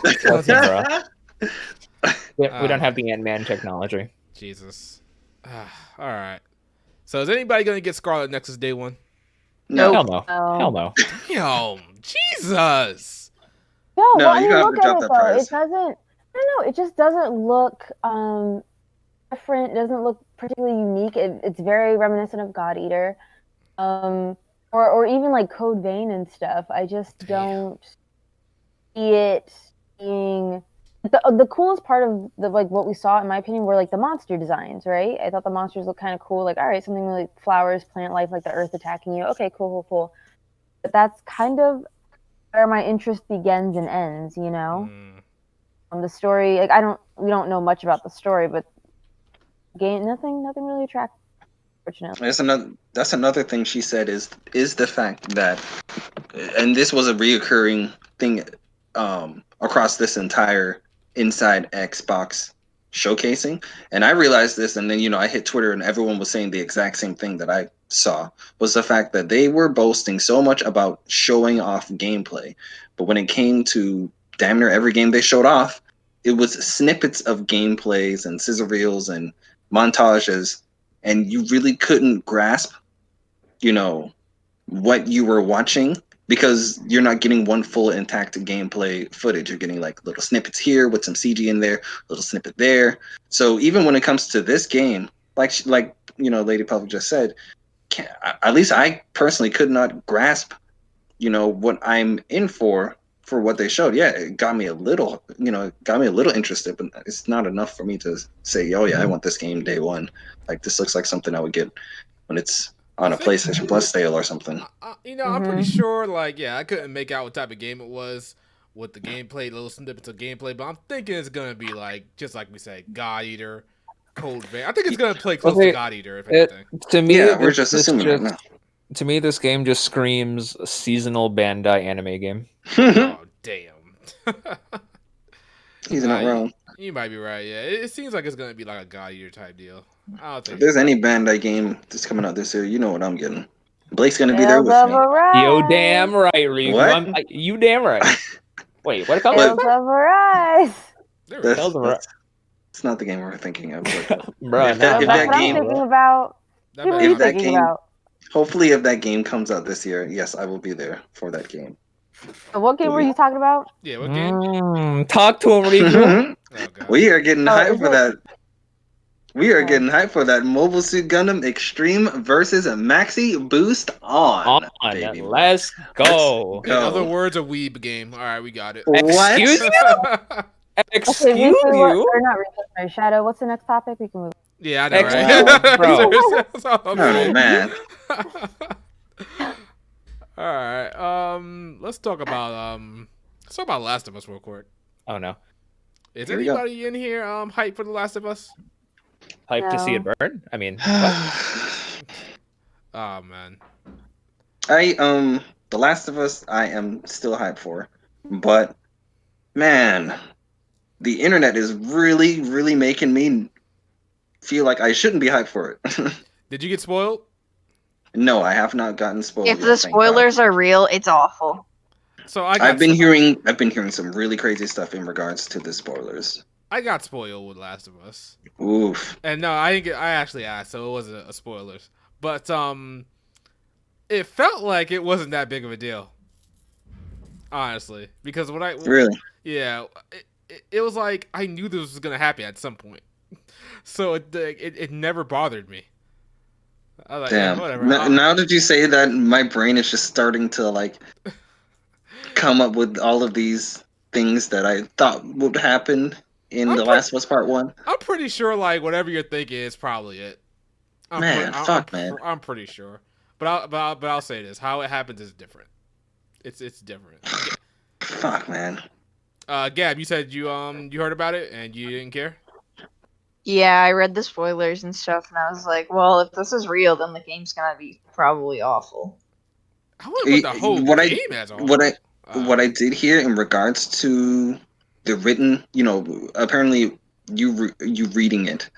We don't have the Ant-Man technology. Jesus. All right. So is anybody gonna get Scarlett Nexus day one? No. Hell no. Hell no. Damn. Jesus. No, you gotta drop that price. It doesn't. I don't know. It just doesn't look different. It doesn't look particularly unique. It's very reminiscent of God Eater, or even like Code Vein and stuff. I just don't see it being the coolest part of the like what we saw, in my opinion, were like the monster designs. Right? I thought the monsters looked kind of cool. Like, all right, something like flowers, plant life, like the earth attacking you. Okay, cool. But that's kind of where my interest begins and ends, you know. The story, like we don't know much about the story, but game, nothing really attractive, unfortunately. That's another thing she said is the fact that, and this was a reoccurring thing across this entire Inside Xbox showcasing, and I realized this, and then I hit Twitter and everyone was saying the exact same thing that I saw, was the fact that they were boasting so much about showing off gameplay, but when it came to damn near every game they showed off, it was snippets of gameplays and scissor reels and montages, and you really couldn't grasp what you were watching, because you're not getting one full intact gameplay footage. You're getting like little snippets here with some CG in there, little snippet there. So even when it comes to this game, like Lady Public just said, at least I personally could not grasp what I'm in for for what they showed, yeah, it got me a little, interested, but it's not enough for me to say, oh yeah, I want this game day one. Like this looks like something I would get when it's on a PlayStation Plus sale or something. I'm pretty sure, like, I couldn't make out what type of game it was with the gameplay, little snippets of gameplay, but I'm thinking it's gonna be like, just like we say, God Eater, Code Vein. I think it's gonna play close to God Eater, if anything. To me, we're just assuming that now. To me, this game just screams a seasonal Bandai anime game. Oh, damn. He's not wrong. You might be right, yeah. It seems like it's going to be like a God Eater type deal. I don't think if there's any Bandai game that's coming out this year, you know what I'm getting. Blake's going to be there with me. You damn right, Riku. What? You damn right. Wait, what? Tales of Arise. It's not the game we're thinking of. Bro, that's what I'm thinking about. What are you thinking about? Hopefully, if that game comes out this year, yes, I will be there for that game. What game were you talking about? Yeah, what game? Talk to him, Riku. We are getting hyped for that. We are getting hyped for that Mobile Suit Gundam Extreme versus Maxi Boost on. Baby. Let's go. In other words, a weeb game. All right, we got it. What? Excuse you? Excuse you? Or not Replay Shadow. What's the next topic? We can move. Yeah, I know, right? Bro. Oh, man. All right. Let's talk about Last of Us real quick. Oh no. Is anybody in here hyped for The Last of Us? Hyped to see it burn? I mean, oh man. The Last of Us I am still hyped for. But man, the internet is really, really making me feel like I shouldn't be hyped for it. Did you get spoiled? No, I have not gotten spoiled. If the spoilers are real, it's awful. So I've been hearing some really crazy stuff in regards to the spoilers. I got spoiled with Last of Us. Oof. And no, I didn't get. I actually asked, so it wasn't a spoilers. But it felt like it wasn't that big of a deal. Honestly, because when it was like I knew this was gonna happen at some point, so it never bothered me. I was like, damn. Whatever. Now that you say that, my brain is just starting to like come up with all of these things that I thought would happen in The Last of Us Part 1. I'm pretty sure, like, whatever you're thinking is probably it. Man. I'm pretty sure. But I'll say this: how it happens is different. It's different. Fuck, man. Gab, you said you heard about it and you didn't care. Yeah, I read the spoilers and stuff, and I was like, well, if this is real, then the game's gonna be probably awful. I wouldn't put the whole game as awful. What I did hear in regards to the written, apparently you reading it.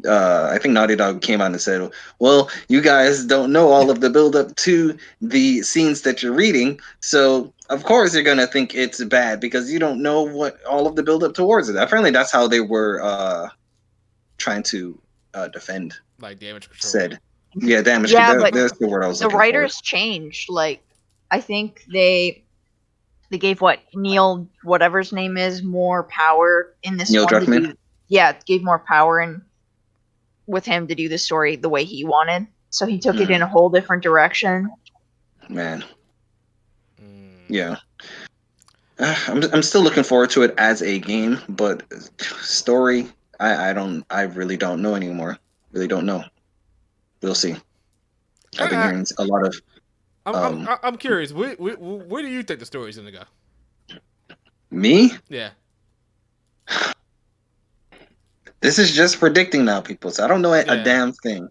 I think Naughty Dog came out and said, well, you guys don't know all of the build up to the scenes that you're reading, so of course you're gonna think it's bad because you don't know what all of the build up towards it. Apparently that's how they were trying to defend. Like damage control. Said. Yeah, damage control. Yeah, that's the word I was looking for. The writers changed. Like, I think they gave Neil, whatever his name is, more power in this Neil Druckmann? Gave more power and with him to do the story the way he wanted. So he took it in a whole different direction. Man. Yeah. I'm still looking forward to it as a game, but story, I really don't know anymore. Really don't know. We'll see. I've been hearing a lot of. I'm curious. Where do you think the story's gonna go? Me? Yeah. This is just predicting now, people. So I don't know a damn thing.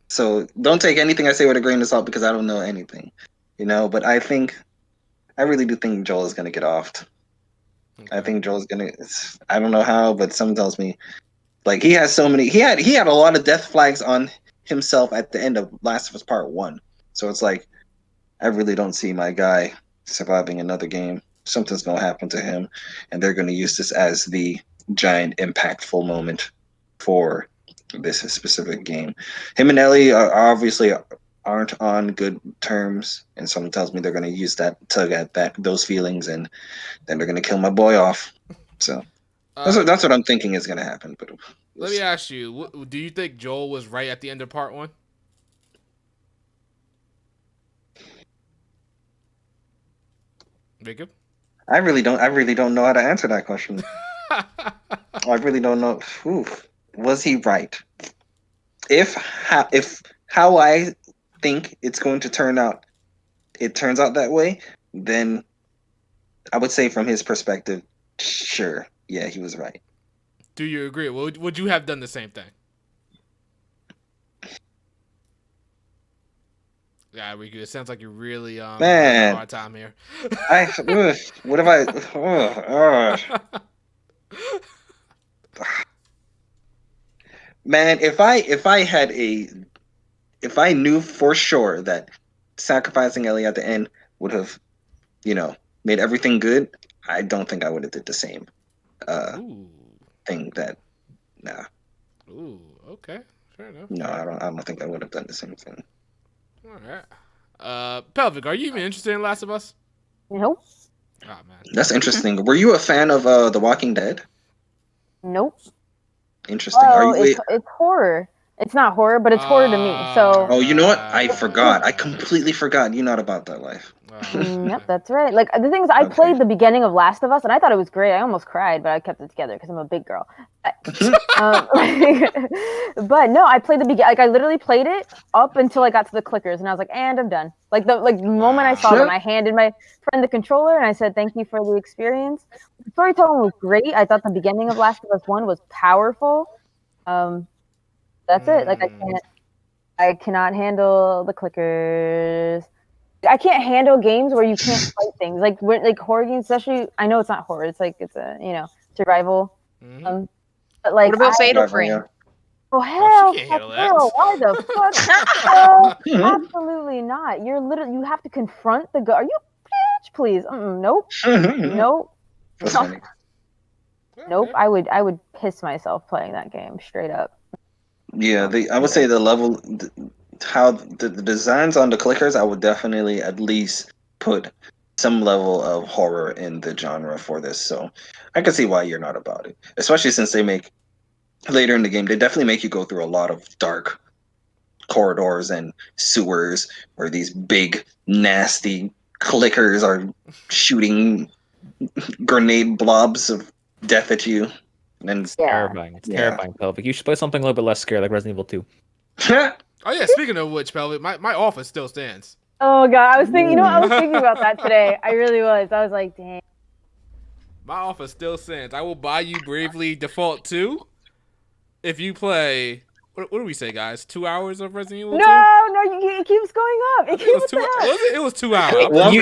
So don't take anything I say with a grain of salt because I don't know anything. But I really do think Joel is gonna get offed. Okay. I think Joel's gonna. I don't know how, but something tells me, like he has so many. He had a lot of death flags on himself at the end of Last of Us Part 1. So it's like, I really don't see my guy surviving another game. Something's gonna happen to him, and they're gonna use this as the giant impactful moment for this specific game. Him and Ellie obviously aren't on good terms, and something tells me they're going to use that, tug at those feelings, and then they're going to kill my boy off. So that's what I'm thinking is going to happen. But let me ask you: do you think Joel was right at the end of Part 1? Jacob? I really don't know how to answer that question. I really don't know. Oof. Was he right? If how I think it's going to turn out, it turns out that way, then I would say from his perspective, sure, yeah, he was right. Do you agree? Would you have done the same thing? Yeah, Riku, it sounds like you're really having a hard time here. What have I? Man, if I knew for sure that sacrificing Ellie at the end would have, made everything good, I don't think I would have did the same thing. Nah. Ooh, okay, fair enough. No, I don't think I would have done the same thing. All right. Pelvic, are you even interested in Last of Us? Nope. Oh man, that's interesting. Were you a fan of The Walking Dead? Nope. Interesting. It's horror. It's not horror, but it's horror to me. So. Oh, you know what? I forgot. I completely forgot. You're not about that life. Yep, that's right. Like the thing is, I played the beginning of Last of Us, and I thought it was great. I almost cried, but I kept it together because I'm a big girl. But no, I played the beginning. Like I literally played it up until I got to the clickers, and I was like, and I'm done. Like the moment I saw them, I handed my friend the controller, and I said, "Thank you for the experience." The storytelling was great. I thought the beginning of Last of Us 1 was powerful. That's it. Like I cannot handle the clickers. I can't handle games where you can't fight things. Like horror games, especially. I know it's not horror. It's like it's a survival. Mm-hmm. But like, what about Fatal Frame? Oh hell, she can't handle that. why the fuck? Absolutely not. You have to confront the Are you a bitch? Please. Nope. Nope. Nope. I would piss myself playing that game straight up. Yeah, I would say the level, how the designs on the clickers, I would definitely at least put some level of horror in the genre for this. So I can see why you're not about it, especially since they make later in the game, they definitely make you go through a lot of dark corridors and sewers where these big nasty clickers are shooting grenade blobs of death at you. And it's terrifying. It's terrifying, Pelvic. You should play something a little bit less scary, like Resident Evil 2. Oh yeah, speaking of which, Pelvic, my office still stands. Oh god, I was thinking. I was thinking about that today. I really was. I was like, dang. My offer still stands. I will buy you Bravely Default 2 if you play. What do we say, guys? 2 hours of Resident Evil 2? No, it keeps going up. It was 2 hours. You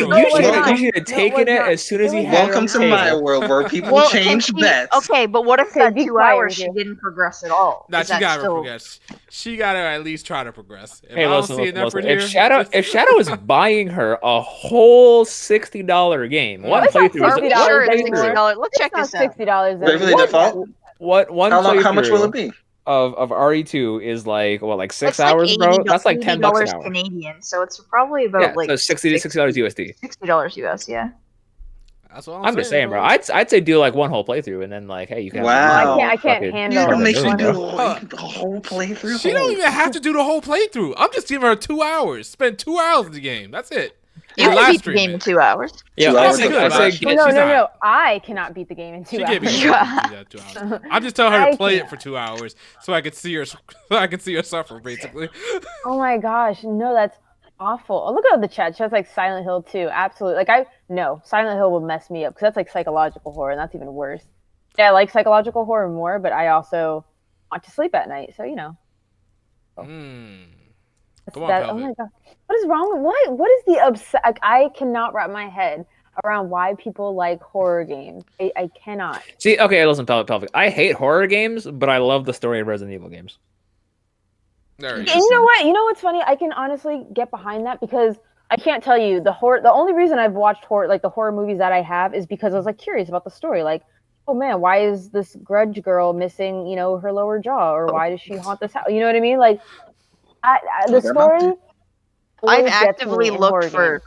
should have taken it as soon as he had Welcome to my world where people change bets. Okay, but what if that 2 hours she didn't progress at all? Nah, she gotta progress. She gotta at least try to progress. If hey, listen. Here, if Shadow is buying her a whole $60 game, one playthrough is $60. Let's check this out. $60. Bravely Default. How much will it be? Of RE2 is like 6 hours, bro. That's like $10 an hour. Canadian, so it's probably about so $60 USD. $60 US, yeah. That's what I'm just saying, bro. I'd say do like one whole playthrough and then like, hey, you can. Wow. I can't handle. You make me do the whole playthrough. She don't even have to do the whole playthrough. I'm just giving her 2 hours. Spend 2 hours in the game. That's it. You can beat the game in 2 hours. Yeah, No. I cannot beat the game in 2 hours. I'm just telling her to play it for 2 hours so I can see her. Suffer, basically. Oh my gosh, no, that's awful. Oh, look at the chat. Chat's like Silent Hill 2. Absolutely. Silent Hill will mess me up because that's like psychological horror, and that's even worse. Yeah, I like psychological horror more, but I also want to sleep at night, so Come on, oh my god, what is wrong? What is the I cannot wrap my head around why people like horror games. I cannot. See, okay, listen, Pelvic. I hate horror games, but I love the story of Resident Evil games. And you know what? You know what's funny? I can honestly get behind that because I can't tell you the only reason I've watched the horror movies that I have is because I was like curious about the story. Like, oh man, why is this grudge girl missing, her lower jaw, or why does she haunt this house? You know what I mean? Like, the story. I've actively looked for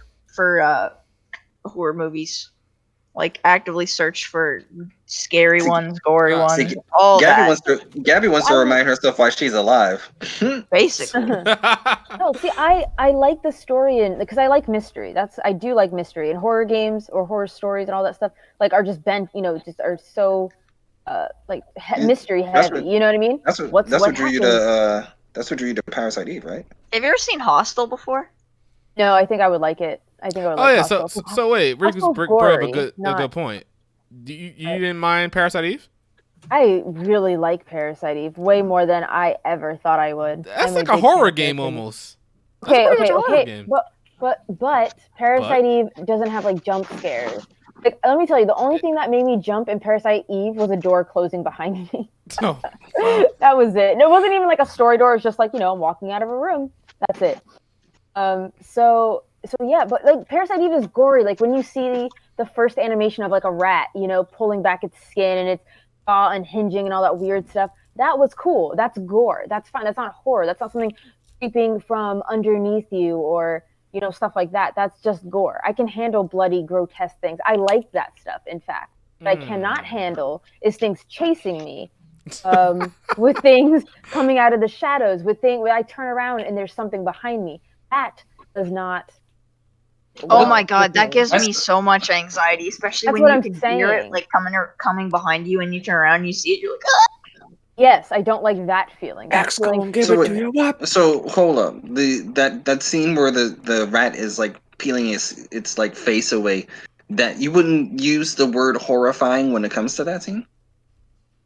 horror movies. like actively search for scary ones, gory see, ones, all Gabby that. Gabby wants to remind herself why she's alive. Basically. No, see, I like the story and because I like mystery. I do like mystery and horror games or horror stories and all that stuff. Like are just bent, just are so mystery heavy. You know what I mean? That's what drew you to that's what drew you to Parasite Eve, right? Have you ever seen Hostel before? No, I think I would like it. I think I would like Hostel. So wait, Rick Hostel's brought up gory, a good point. You didn't mind Parasite Eve? I really like Parasite Eve way more than I ever thought I would. That's like a horror game almost. Okay. But Parasite Eve doesn't have like jump scares. Like, let me tell you, the only thing that made me jump in Parasite Eve was a door closing behind me. Oh. That was it. And it wasn't even like a story door. It was just like, I'm walking out of a room. That's it. So yeah, but like Parasite Eve is gory. Like when you see the first animation of like a rat, pulling back its skin and its jaw unhinging and all that weird stuff, that was cool. That's gore. That's fine. That's not horror. That's not something creeping from underneath you or stuff like that. That's just gore. I can handle bloody, grotesque things. I like that stuff, in fact. What I cannot handle is things chasing me, with things coming out of the shadows, when I turn around and there's something behind me. That does not. Oh my god, that gives me so much anxiety, especially when you can hear it like coming behind you and you turn around and you see it, you're like, ah! Yes, I don't like that feeling. So hold up. That scene where the rat is like peeling its like face away, that you wouldn't use the word horrifying when it comes to that scene?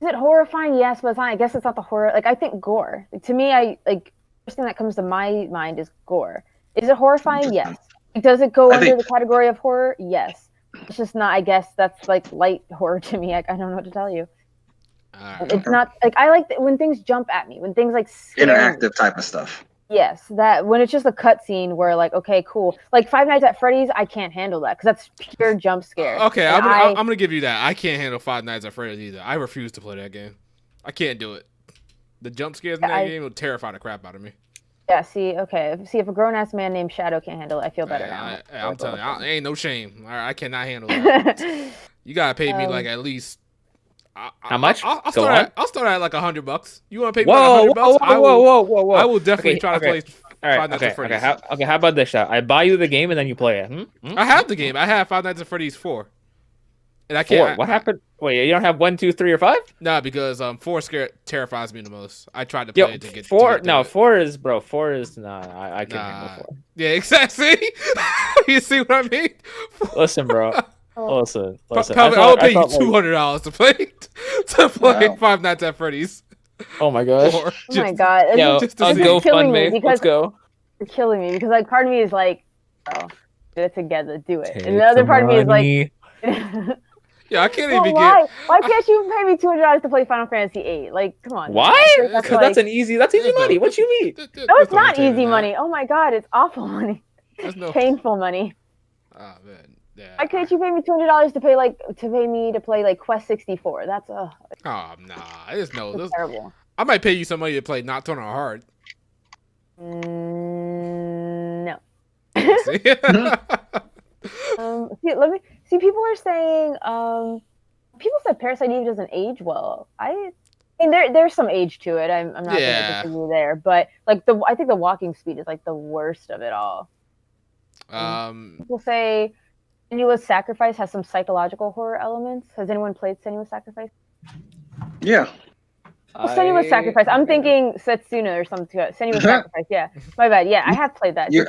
Is it horrifying? Yes, but it's not, I guess it's not the horror. Like I think gore. Like, to me, first thing that comes to my mind is gore. Is it horrifying? Yes. Does it go under the category of horror? Yes. It's just not, I guess that's like light horror to me. I don't know what to tell you. It's not like I like when things jump at me, when things like interactive type of stuff. Yes, that when it's just a cutscene where like, okay, cool. Like Five Nights at Freddy's, I can't handle that because that's pure jump scare. Okay, I'm gonna give you that. I can't handle Five Nights at Freddy's either. I refuse to play that game. I can't do it. The jump scares in that game will terrify the crap out of me. Yeah, if a grown-ass man named Shadow can't handle it, I feel better now. I'm telling you, ain't no shame. I cannot handle that. You gotta pay me like at least. How much? I'll start at like $100. You want to pay me like $100? Whoa! I will definitely try to play. Five Nights at Freddy's. How about this shot? I buy you the game and then you play it. I have the game. I have Five Nights at Freddy's 4. And I can't. What happened? Wait, you don't have 1, 2, 3, or 5? No, because 4 terrifies me the most. I tried to play it to get 4. No, 4 is I can't handle 4. Yeah, exactly. You see what I mean? Listen, bro. Listen. I will pay you $200 to play Five Nights at Freddy's. Oh my gosh! Oh my god! Yo, GoFundMe. Let's go. You're killing me because like part of me is like, oh, do it together, do it, and the other part of me is like, yeah, I can't even get. Why can't you pay me $200 to play Final Fantasy VIII? Like, come on. Why? Because that's easy money. What you mean? No, it's not easy money. Oh my god, it's awful money. Painful money. Oh man. Yeah. Why can't you pay me $200 to play like Quest 64? That's Oh nah, it's terrible. I might pay you some money to play Nocturnal Hard. No. See? People are saying people said Parasite Eve doesn't age well. I mean there's some age to it. I'm not gonna disagree there, but like I think the walking speed is like the worst of it all. People say Senua's Sacrifice has some psychological horror elements. Has anyone played Senua's Sacrifice? Yeah. Senua's Sacrifice. I'm thinking Setsuna or something. Senua's Sacrifice. Yeah. My bad. Yeah, I have played that. Yeah.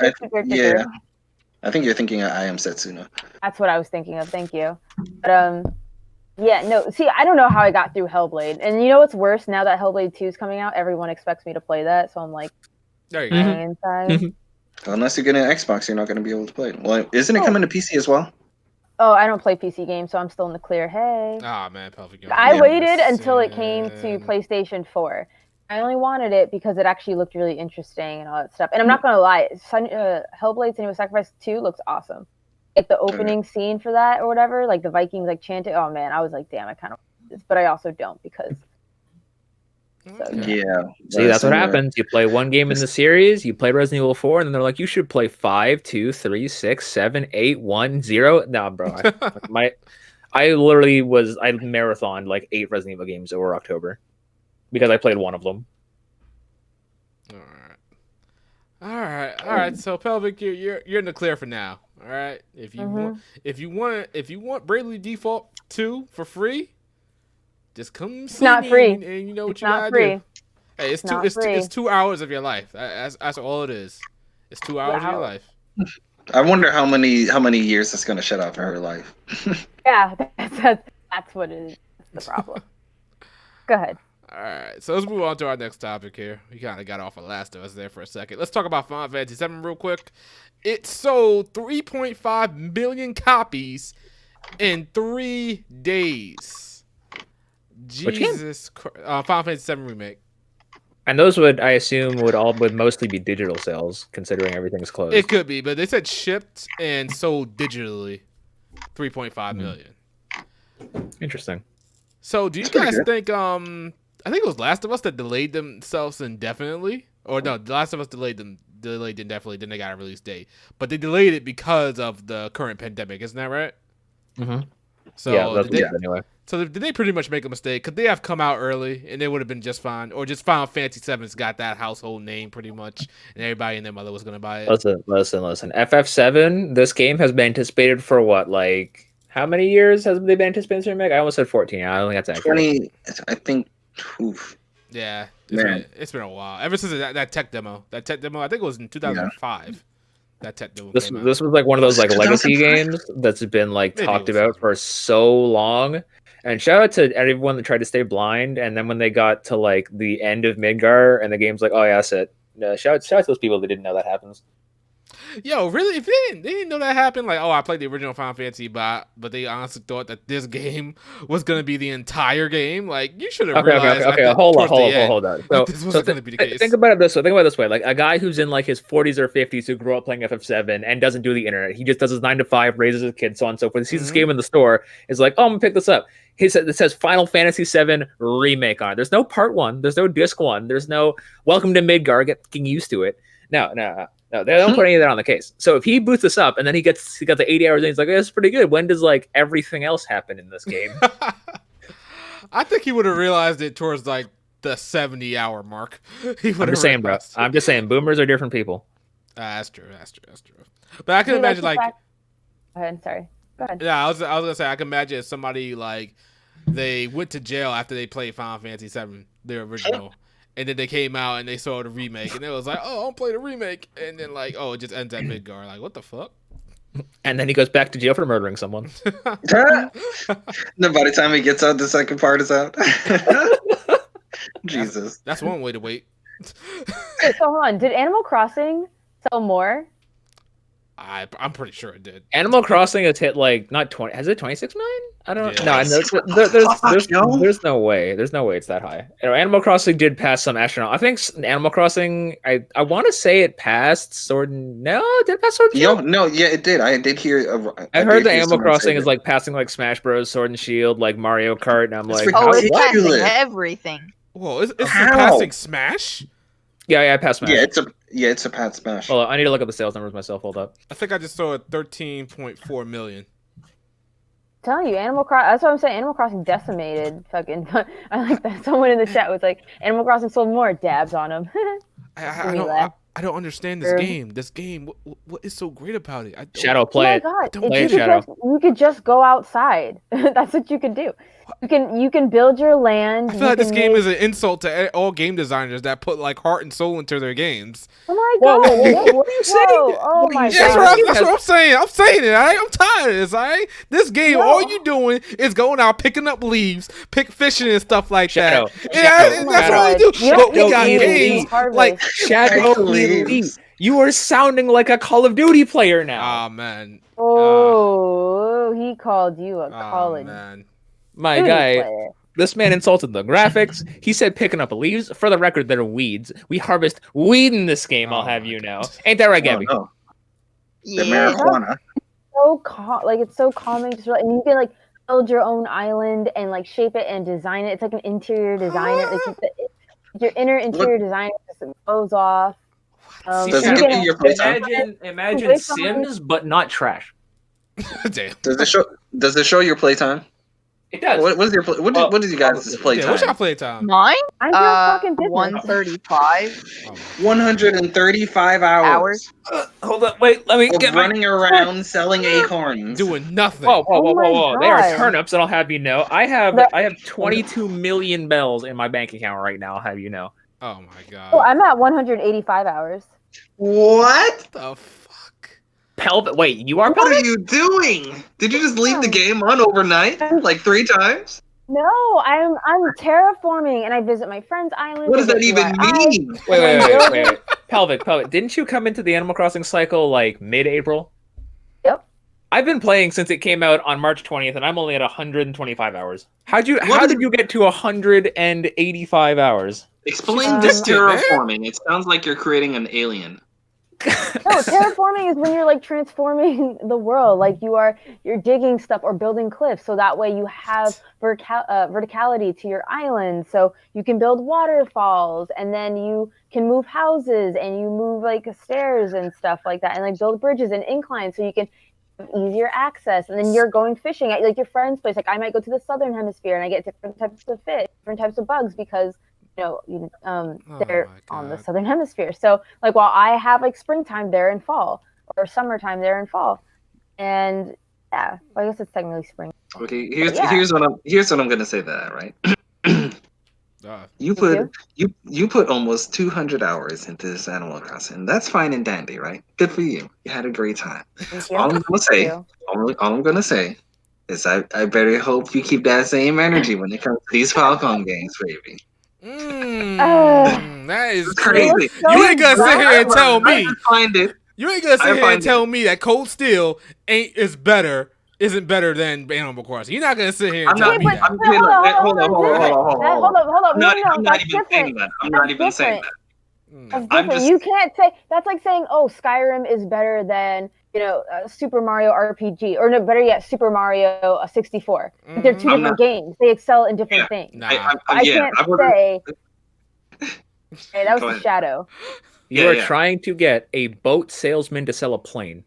I think you're thinking I Am Setsuna. That's what I was thinking of. Thank you. But yeah, no. See, I don't know how I got through Hellblade. And you know what's worse? Now that Hellblade 2 is coming out, everyone expects me to play that. So I'm like, there you go. Inside. Unless you get an Xbox, you're not going to be able to play it. Well, isn't it coming to PC as well? Oh, I don't play PC games, so I'm still in the clear. Hey. Ah, man, perfect. I waited until it came to PlayStation 4. I only wanted it because it actually looked really interesting and all that stuff. And I'm not going to lie, Hellblade Senua's Sacrifice 2 looks awesome. Like the opening scene for that or whatever, like the Vikings like chanting. Oh man, I was like, damn, I kind of want this, but I also don't because. Yeah. See, that's what happens. You play one game in the series, you play Resident Evil 4, and then they're like, you should play 5, 2, 3, 6, 7, 8, 1, 0. No, bro. I marathoned like 8 Resident Evil games over October because I played one of them. All right. So Pelvic, you're in the clear for now. All right. If you want Bravely Default 2 for free, just come see not me free. and you know what It's you not gotta free. do. Hey, it's Not 2 free. it's 2 hours of your life. That's all it is. It's 2 hours of your life. I wonder how many years it's gonna shut off in her life. Yeah, that's what it is. That's the problem. Go ahead. All right, so let's move on to our next topic here. We kind of got off of Last of Us there for a second. Let's talk about Final Fantasy VII real quick. It sold 3.5 million copies in 3 days. Jesus Christ. Final Fantasy VII Remake. And those would mostly be digital sales, considering everything's closed. It could be, but they said shipped and sold digitally 3.5 million. Interesting. So do you guys think I think it was Last of Us that delayed themselves indefinitely? Or no, The Last of Us delayed indefinitely, then they got a release date. But they delayed it because of the current pandemic, isn't that right? Mm-hmm. So yeah, that's anyway. So did they pretty much make a mistake? Could they have come out early and they would have been just fine? Or just Final Fantasy VII's got that household name pretty much, and everybody and their mother was going to buy it? Listen. FF7, this game has been anticipated for what, like, how many years has they been anticipated to remake? I almost said 14. I don't think that's accurate. 20, I think. Oof. Yeah, it's been a while. Ever since that tech demo. I think it was in 2005. Yeah. That tech demo this was like one of those like legacy games that's been like talked about for so long. And shout out to everyone that tried to stay blind, and then when they got to like the end of Midgar and the game's like, oh yeah, that's it. Shout out to those people that didn't know that happens. Yo, really? If they didn't know that happened, like, oh, I played the original Final Fantasy, but they honestly thought that this game was gonna be the entire game. Like, you should have realized. Okay. Hold on. So this wasn't gonna be the case. Think about it this way. Like a guy who's in like his 40s or 50s who grew up playing FF7 and doesn't do the internet. He just does his 9 to 5, raises his kids, so on and so forth. He sees this game in the store, is like, oh, I'm gonna pick this up. It says Final Fantasy VII Remake on it. There's no Part 1. There's no Disc 1. There's no Welcome to Midgar. Getting used to it. No, they don't put any of that on the case. So if he boots this up and then he got the 80 hours and he's like, that's pretty good. When does like everything else happen in this game? I think he would have realized it towards like the 70-hour mark. I'm just saying, bro. I'm just saying, boomers are different people. That's true. But I can imagine like. Go ahead. Sorry. Go ahead. Yeah, I was gonna say I can imagine if somebody like they went to jail after they played Final Fantasy VII, the original. And then they came out and they saw the remake, and it was like, "Oh, I'll play the remake." And then like, "Oh, it just ends at Midgar." Like, what the fuck? And then he goes back to jail for murdering someone. Then by the time he gets out, the second part is out. Jesus, that's one way to wait. Wait, so hold on. Did Animal Crossing sell more? I'm pretty sure it did. Animal Crossing has hit like not 20. Has it 26 million? I don't know. No, there's no way. There's no way it's that high. Animal Crossing did pass some astronaut. I think Animal Crossing. I want to say it passed Sword. No, did it pass Sword and Shield? No, yeah, it did. I did hear. I heard that Animal Crossing is like passing like Smash Bros, Sword and Shield, like Mario Kart, and I'm like, it's passing everything. Whoa, is it passing Smash? Yeah, I passed Smash. It's a Pat Smash. Hold on, I need to look up the sales numbers myself. Hold up. I think I just saw 13.4 million. I'm telling you, Animal Crossing. That's what I'm saying. Animal Crossing decimated. Fucking. I like that. Someone in the chat was like, "Animal Crossing sold more." Dabs on him. I don't understand this game. This game. What is so great about it? Shadow, play it. Oh my God. Play it, Shadow. You could just go outside. That's what you can do. You can build your land. I feel like this game is an insult to all game designers that put like heart and soul into their games. Oh my God! What are you saying? Oh my God! That's what I'm saying. I'm saying it. All right? I'm tired of this. All right? This game, all you doing is going out picking up leaves, fishing and stuff like that. Yeah, that's all you do. But we got games like Shadow Leaves. You are sounding like a Call of Duty player now. Oh man. He called you a Call of man. My guy, this man insulted the graphics. He said picking up leaves. For the record, they're weeds. We harvest weed in this game, I'll have you know. Ain't that right, Gabby? No. The marijuana. It's so calming. And you can like build your own island and like shape it and design it. It's like an interior designer. Your interior designer just goes off. Imagine Sims, but not trash. Damn. Does it show your playtime? It does. What is your what is you guys' playtime? Yeah, what's your playtime? Mine? I'm your fucking business. 135 135 hours. Hold up, wait, let me Of get running around selling acorns. Doing nothing. Whoa. They are God. turnips, and I'll have you know. I have 22 million bells in my bank account right now, I'll have you know. Oh my god. Oh, I'm at 185 hours. What? The fuck? Wait, you are What are you doing? Did you just leave the game on overnight? Like 3 times? No, I'm terraforming, and I visit my friend's island. What does that even mean? Wait. Pelvic. Didn't you come into the Animal Crossing cycle like mid-April? Yep. I've been playing since it came out on March 20th, and I'm only at 125 hours. How did you get to 185 hours? Explain this terraforming. It sounds like you're creating an alien. No, terraforming is when you're like transforming the world. Like you're digging stuff or building cliffs, so that way you have verticality to your island, so you can build waterfalls, and then you can move houses, and you move like stairs and stuff like that, and like build bridges and inclines, so you can have easier access. And then you're going fishing at like your friend's place. Like I might go to the southern hemisphere, and I get different types of fish, different types of bugs, because they're on the southern hemisphere. So like while I have like springtime there in fall, or summertime there in fall, and yeah, well, I guess it's technically spring. Okay, here's what I'm gonna say to that, right? You put almost 200 hours into this Animal Crossing. That's fine and dandy, right? Good for you. You had a great time. All I'm gonna say is I very hope you keep that same energy when it comes to these Falcon games, baby. That is crazy. You ain't gonna sit here and tell me. You ain't gonna sit here and tell me that Cold Steel isn't better than Animal Crossing. You're not gonna sit here and tell me that. Hold up. I'm not even saying that. I'm not even saying that. You can't say that's like saying, oh, Skyrim is better than Super Mario RPG, or no, better yet, Super Mario 64. They're two different games. They excel in different things. I can't say. Hey, that was the shadow. You are trying to get a boat salesman to sell a plane.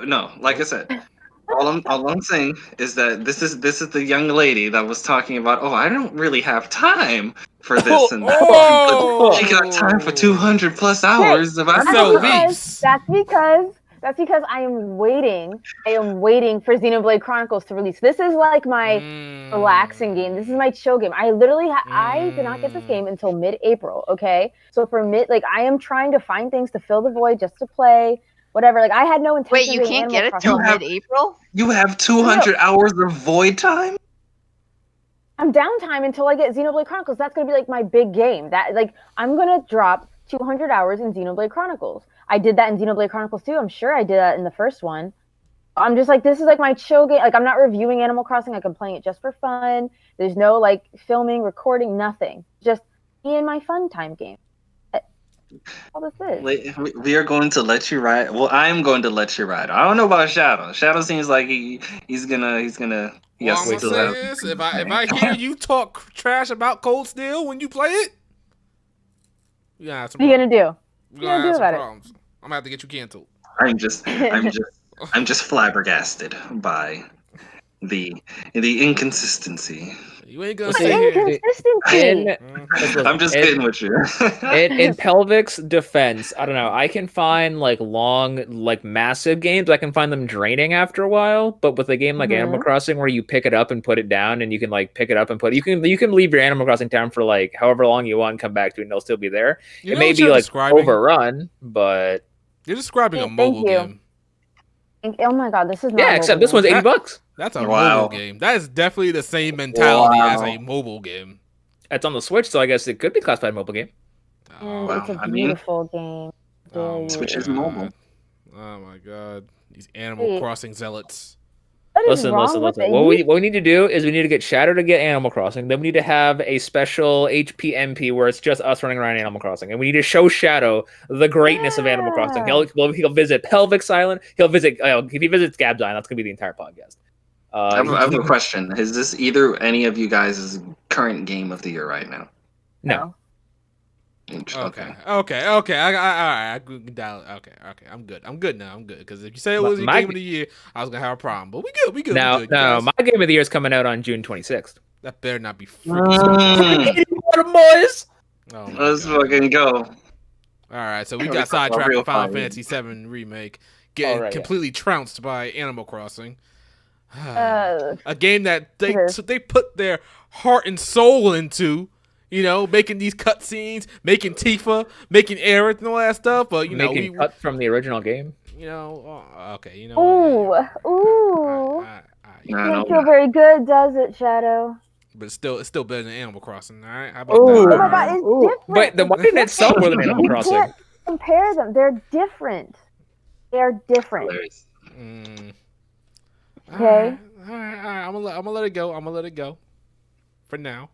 No. Like I said, all I'm saying is that this is the young lady that was talking about. Oh, I don't really have time for this and that. She got time for 200 plus hours of That's because I am waiting for Xenoblade Chronicles to release. This is like my relaxing game. This is my chill game. I literally I did not get this game until mid-April, okay? So for I am trying to find things to fill the void just to play, whatever. Like I had no intention. Wait, you can't get it till mid-April? You have 200 hours of void time? I'm downtime until I get Xenoblade Chronicles. That's going to be like my big game. That I'm going to drop 200 hours in Xenoblade Chronicles. I did that in Xenoblade Chronicles 2. I'm sure I did that in the first one. I'm just like, this is like my chill game. Like I'm not reviewing Animal Crossing. Like I'm playing it just for fun. There's no like filming, recording, nothing. Just me and my fun time game. That's all this is. We are going to let you ride. Well, I am going to let you ride. I don't know about Shadow. Shadow seems like he's gonna. Well, I'm gonna say this: if I hear you talk trash about Cold Steel when you play it, what are you gonna do? We're gonna have some problems. I'm gonna have to get you canceled. I'm just flabbergasted by the inconsistency. You ain't gonna say inconsistency. I'm just kidding with you. in Pelvic's defense, I don't know. I can find like long, like massive games. I can find them draining after a while. But with a game like Animal Crossing, where you pick it up and put it down, and you can like pick it up and put it, you can leave your Animal Crossing town for like however long you want and come back to it, and it'll still be there. It may be like overrun, but you're describing a mobile game. Oh my god, this is not except this one's $80. That's a mobile game. That is definitely the same mentality as a mobile game. It's on the Switch, so I guess it could be classified a mobile game. It's a beautiful game. Switch is mobile. Oh my god, these Animal Crossing zealots. Listen. What we need to do is we need to get Shadow to get Animal Crossing. Then we need to have a special HPMP where it's just us running around Animal Crossing, and we need to show Shadow the greatness of Animal Crossing. He'll visit Pelvic's Island. He'll visit if he visits Gab's Island. That's gonna be the entire podcast. I have a question. Is this either any of you guys' current game of the year right now? No. Okay. I dial. Okay. I'm good. I'm good now. I'm good. Because if you say it was your game of the year, I was gonna have a problem. But we good. We good. No, we good, no. My game of the year is coming out on June 26th. That better not be freaking. Boys. Oh my Let's God. fucking go. All right, so we got sidetracked with Final Fantasy VII Remake, getting completely trounced by Animal Crossing. A game that they put their heart and soul into, you know, making these cutscenes, making Tifa, making Aerith and all that stuff. But you know, we cut from the original game. You know, okay, you know. Ooh. Doesn't feel very good, does it, Shadow? But it's still better than Animal Crossing, all right? How about that? Oh my God, it's different. But why didn't it sell more than Animal Crossing? You can't compare them. They're different. They're different. Okay. All right. I'm gonna let it go. I'm gonna let it go. For now.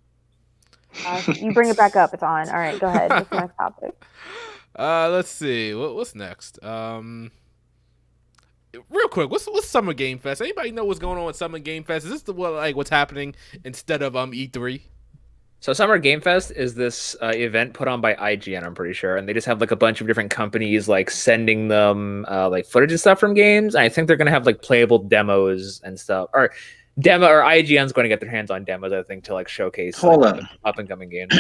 You bring it back up. It's on. All right, go ahead. What's the next topic? Let's see. What's next? Real quick, what's Summer Game Fest? Anybody know what's going on with Summer Game Fest? Is this what's happening instead of E3? So Summer Game Fest is this event put on by IGN, I'm pretty sure, and they just have like a bunch of different companies like sending them like footage and stuff from games. And I think they're gonna have like playable demos and stuff, or IGN's going to get their hands on demos, I think, to like showcase up and coming games.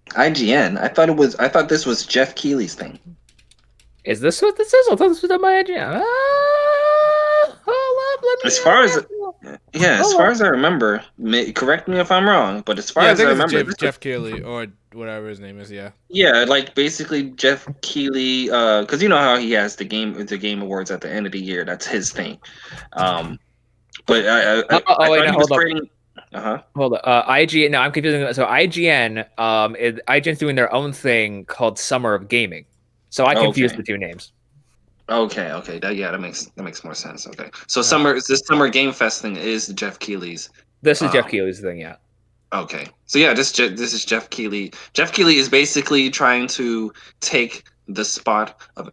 IGN. I thought this was Jeff Keighley's thing. Is this what this is? I thought this was done by IGN. As far as I remember, correct me if I'm wrong, but as far as I remember, Jeff Keighley or whatever his name is, like basically Jeff Keighley, because you know how he has the game awards at the end of the year. That's his thing. But hold up. IGN. No, I'm confusing. So IGN's doing their own thing called Summer of Gaming. So I confused the two names. Okay. That makes more sense. Okay. So this Summer Game Fest thing is Jeff Keighley's. This is Jeff Keighley's thing, yeah. Okay. So yeah, this is Jeff Keighley. Jeff Keighley is basically trying to take the spot of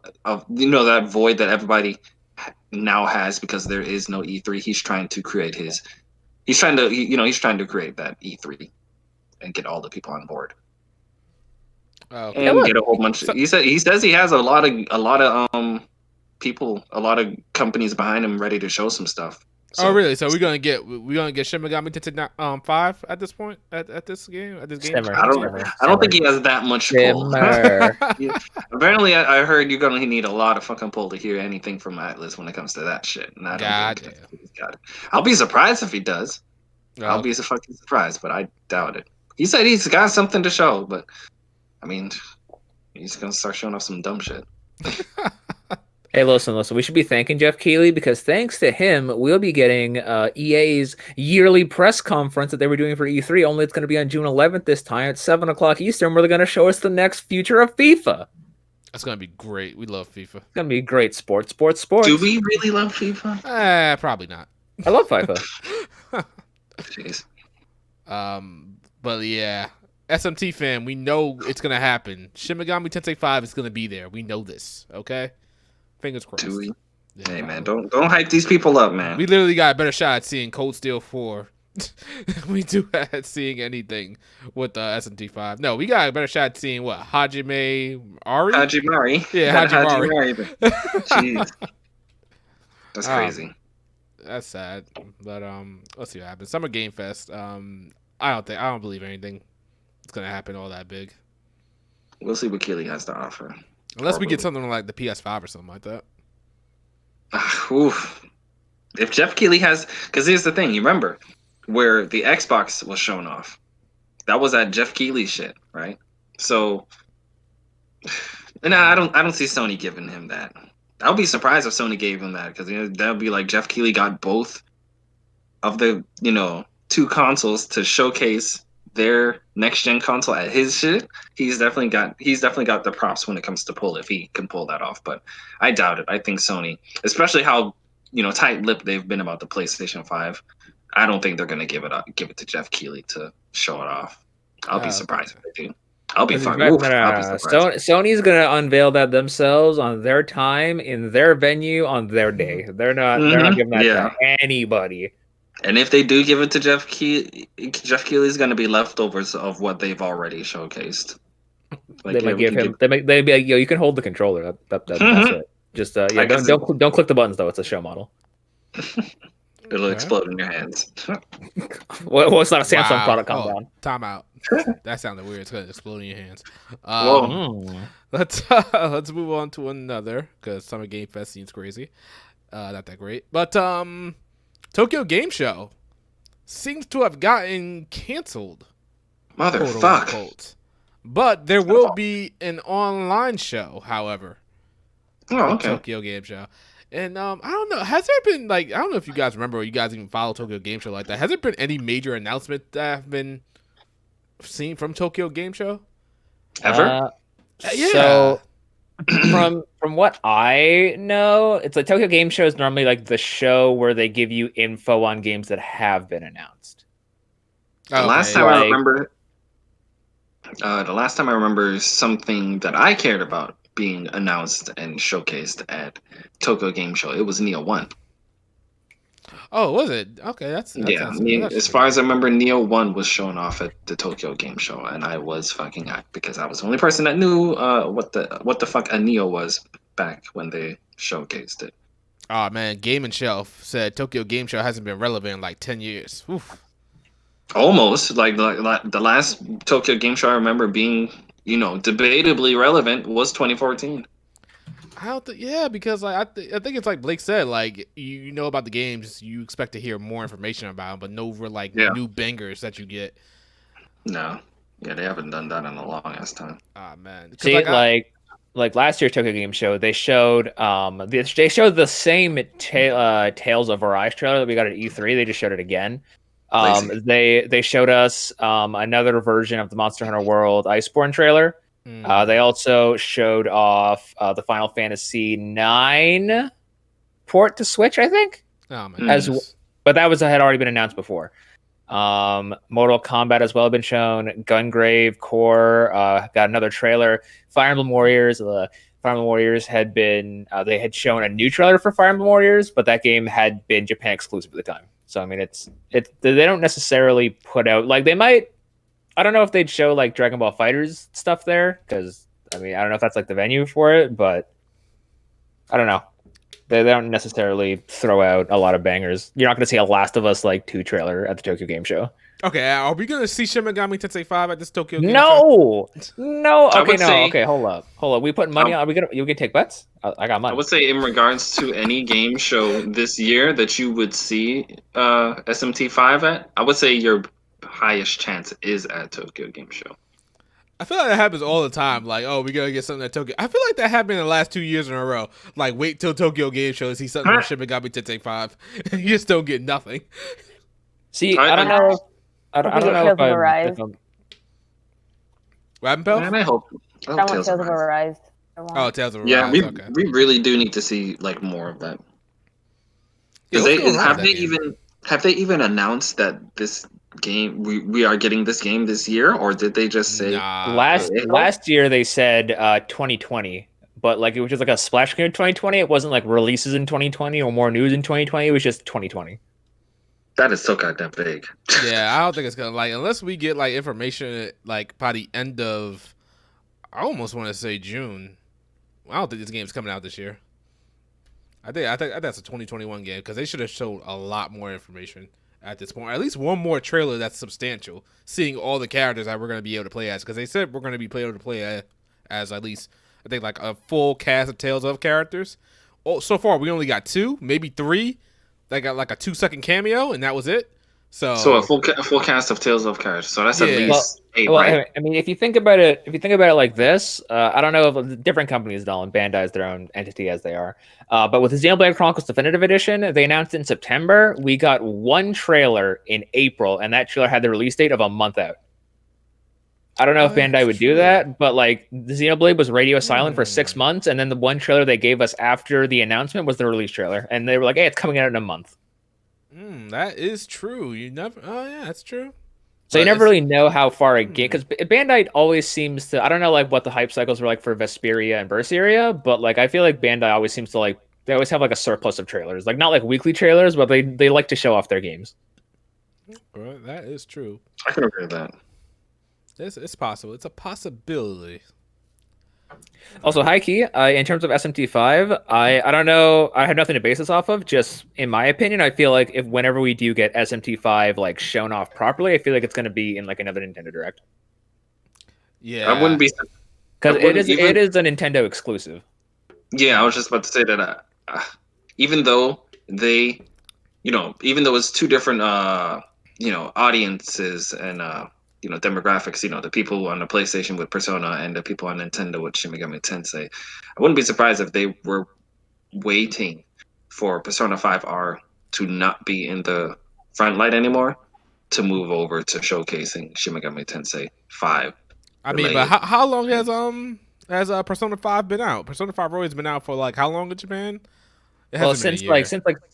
that void that everybody now has because there is no E3. He's trying to create he's trying to create that E3 and get all the people on board. And get a whole bunch. He says he has a lot of people, a lot of companies behind him ready to show some stuff. So, really? So we're gonna get Shin Megami Tensei 5 at this point at this game? I don't think he has that much pull. Apparently, I heard you're gonna need a lot of fucking pull to hear anything from Atlas when it comes to that shit. And I'll be surprised if he does. I'll be fucking surprised, but I doubt it. He said he's got something to show, but I mean, he's gonna start showing off some dumb shit. Hey, listen. We should be thanking Jeff Keighley because thanks to him, we'll be getting EA's yearly press conference that they were doing for E3. Only it's going to be on June 11th this time at 7 o'clock Eastern, where they're going to show us the next future of FIFA. That's going to be great. We love FIFA. It's going to be great. Sports. Do we really love FIFA? Probably not. I love FIFA. Jeez. But yeah, SMT fan, we know it's going to happen. Shin Megami Tensei 5 is going to be there. We know this, okay? Fingers crossed. Do we? Yeah, hey man, don't hype these people up, man. We literally got a better shot at seeing Cold Steel 4 than we do at seeing anything with SMT 5. No, we got a better shot at seeing what Hajime Ari. Yeah, Hajime Ari. Jeez, that's crazy. That's sad, but let's see what happens. Summer Game Fest. I don't believe anything. It's gonna happen all that big. We'll see what Keighley has to offer. Unless we get something like the PS5 or something like that. Oof. If Jeff Keighley has, because here's the thing, you remember where the Xbox was shown off? That was at Jeff Keighley's shit, right? So, and I don't see Sony giving him that. I'll be surprised if Sony gave him that because that would be like Jeff Keighley got both of the two consoles to showcase their next gen console at his shit. He's definitely got the props when it comes to pull if he can pull that off. But I doubt it. I think Sony, especially how tight-lipped they've been about the PlayStation 5, I don't think they're gonna give it to Jeff Keighley to show it off. I'll be surprised if they do. I'll be fine. I'll be surprised. Sony's gonna unveil that themselves on their time in their venue on their day. They're not giving that to anybody. And if they do give it to Jeff Keighley's going to be leftovers of what they've already showcased. Like, they might give him. They be like, yo, you can hold the controller. That's it. Just yeah, don't click the buttons though. It's a show model. It'll explode in your hands. Well, it's not a Samsung product. Calm down. Time out. That sounded weird. It's gonna explode in your hands. Whoa. Let's move on to another because Summer Game Fest seems crazy. Not that great, but Tokyo Game Show seems to have gotten canceled. Motherfuck. But there will be an online show, however. Oh, okay. Tokyo Game Show. And I don't know. Has there been I don't know if you guys remember or you guys even follow Tokyo Game Show like that. Has there been any major announcement that have been seen from Tokyo Game Show? Ever? Yeah. So from what I know, it's like Tokyo Game Show is normally like the show where they give you info on games that have been announced. The last time I remember something that I cared about being announced and showcased at Tokyo Game Show, it was Neo 1. Oh, was it? Okay, that's as far as I remember, Neo 1 was shown off at the Tokyo Game Show, and I was fucking hyped because I was the only person that knew what the fuck a Neo was back when they showcased it. Oh man, Game and Shelf said Tokyo Game Show hasn't been relevant in like 10 years. Oof. Almost like the last Tokyo Game Show I remember being, debatably relevant was 2014. I don't think, because I think it's like Blake said, like you know about the games, you expect to hear more information about them, but no new bangers that you get. No, they haven't done that in a long ass time. Ah man, see, like last year Tokyo Game Show, they showed the same Tales of Arise trailer that we got at E3. They just showed it again. They showed us another version of the Monster Hunter World Iceborne trailer. They also showed off the Final Fantasy IX port to Switch, I think. Oh my goodness. But that had already been announced before. Mortal Kombat as well had been shown. Gungrave Core got another trailer. Fire Emblem Warriors. Fire Emblem Warriors had been. They had shown a new trailer for Fire Emblem Warriors, but that game had been Japan exclusive at the time. So I mean, they don't necessarily put out they might. I don't know if they'd show Dragon Ball FighterZ stuff there because I mean I don't know if that's the venue for it, but I don't know. They don't necessarily throw out a lot of bangers. You're not going to see a Last of Us 2 trailer at the Tokyo Game Show. Okay, are we going to see Shin Megami Tensei 5 at this Tokyo Game Show? No. Okay, no. Okay, hold up. We put money on. You can take bets. I got money. I would say in regards to any game show this year that you would see SMT5 at, I would say your highest chance is at Tokyo Game Show. I feel like that happens all the time. Like, oh, we gotta get something at Tokyo. I feel like that happened in the last 2 years in a row. Like, wait till Tokyo Game Show to see something from Shin Megami Tensei 5. You just don't get nothing. See, I don't know. I don't know if What happened, Pell? Man, I hope Tales of Arise. Oh, Tales of Arise. Yeah, we really do need to see more of that. Have they even announced that this game we are getting this game this year, or did they just say last year they said 2020, but it was just a splash screen of 2020. It wasn't releases in 2020 or more news in 2020. It was just 2020. That is so goddamn big. Yeah, I don't think it's gonna unless we get information by the end of, I almost want to say June. I don't think this game's coming out this year. I think that's a 2021 game because they should have showed a lot more information at this point. At least one more trailer that's substantial, seeing all the characters that we're going to be able to play as. Because they said we're going to be able to play as at least, I think, a full cast of Tales of characters. Oh, so far, we only got 2, maybe 3. They got a 2-second cameo, and that was it. So a full cast of Tales of characters. So that's at least 8, right? I mean, if you think about it like this, I don't know if different companies, and Bandai is their own entity as they are. But with the Xenoblade Chronicles Definitive Edition, they announced it in September. We got one trailer in April, and that trailer had the release date of a month out. I don't know if Bandai would do that, but the Xenoblade was radio silent for 6 months, and then the one trailer they gave us after the announcement was the release trailer, and they were like, "Hey, it's coming out in a month." That is true. You never. Oh yeah, that's true. So you never really know how far a game, because Bandai always seems to. I don't know what the hype cycles were for Vesperia and Berseria, but I feel like Bandai always seems to they always have a surplus of trailers, not weekly trailers, but they like to show off their games. Well, that is true. I can agree with that. It's possible. It's a possibility. Also, high key, in terms of SMT5, I don't know. I have nothing to base this off of. Just in my opinion, I feel like if whenever we do get SMT5 like shown off properly, I feel like it's going to be in like another Nintendo Direct. Yeah, I wouldn't be because it is a Nintendo exclusive. Yeah, I was just about to say that. Even though they, even though it's two different, audiences and demographics, the people on the PlayStation with Persona and the people on Nintendo with Shin Megami Tensei, I wouldn't be surprised if they were waiting for Persona 5R to not be in the front light anymore to move over to showcasing Shin Megami Tensei 5. I mean, but how long has Persona 5 been out? Persona 5 always been out for like how long in Japan? Well, since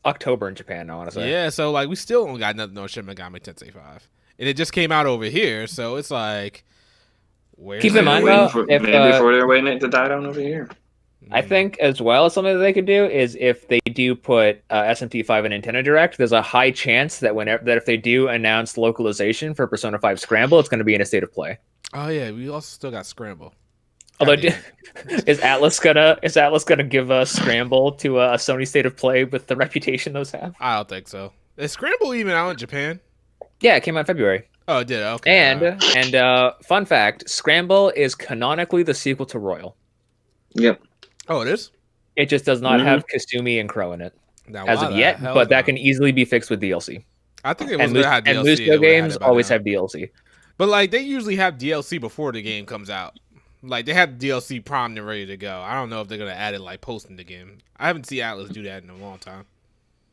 October in Japan, I want to say. Yeah, so like we still don't got nothing on Shin Megami Tensei 5, and it just came out over here, so it's like. Keep in mind though, maybe before they're waiting it to die down over here. I think as well something that they could do is if they do put SMT5 in Nintendo Direct, there's a high chance that if they do announce localization for Persona 5 Scramble, it's going to be in a state of play. Oh yeah, we also still got Scramble. Although, is Atlas gonna give a Scramble to a Sony state of play with the reputation those have? I don't think so. Is Scramble even out in Japan? Yeah, it came out in February. Oh, it did. Okay. And fun fact: Scramble is canonically the sequel to Royal. Yep. Oh, it is. It just does not have Kasumi and Crow in it as of yet, but that can easily be fixed with DLC. I think it was going to have DLC. And Musou games always have DLC. But like they usually have DLC before the game comes out. Like they have DLC primed and ready to go. I don't know if they're gonna add it like posting the game. I haven't seen Atlas do that in a long time.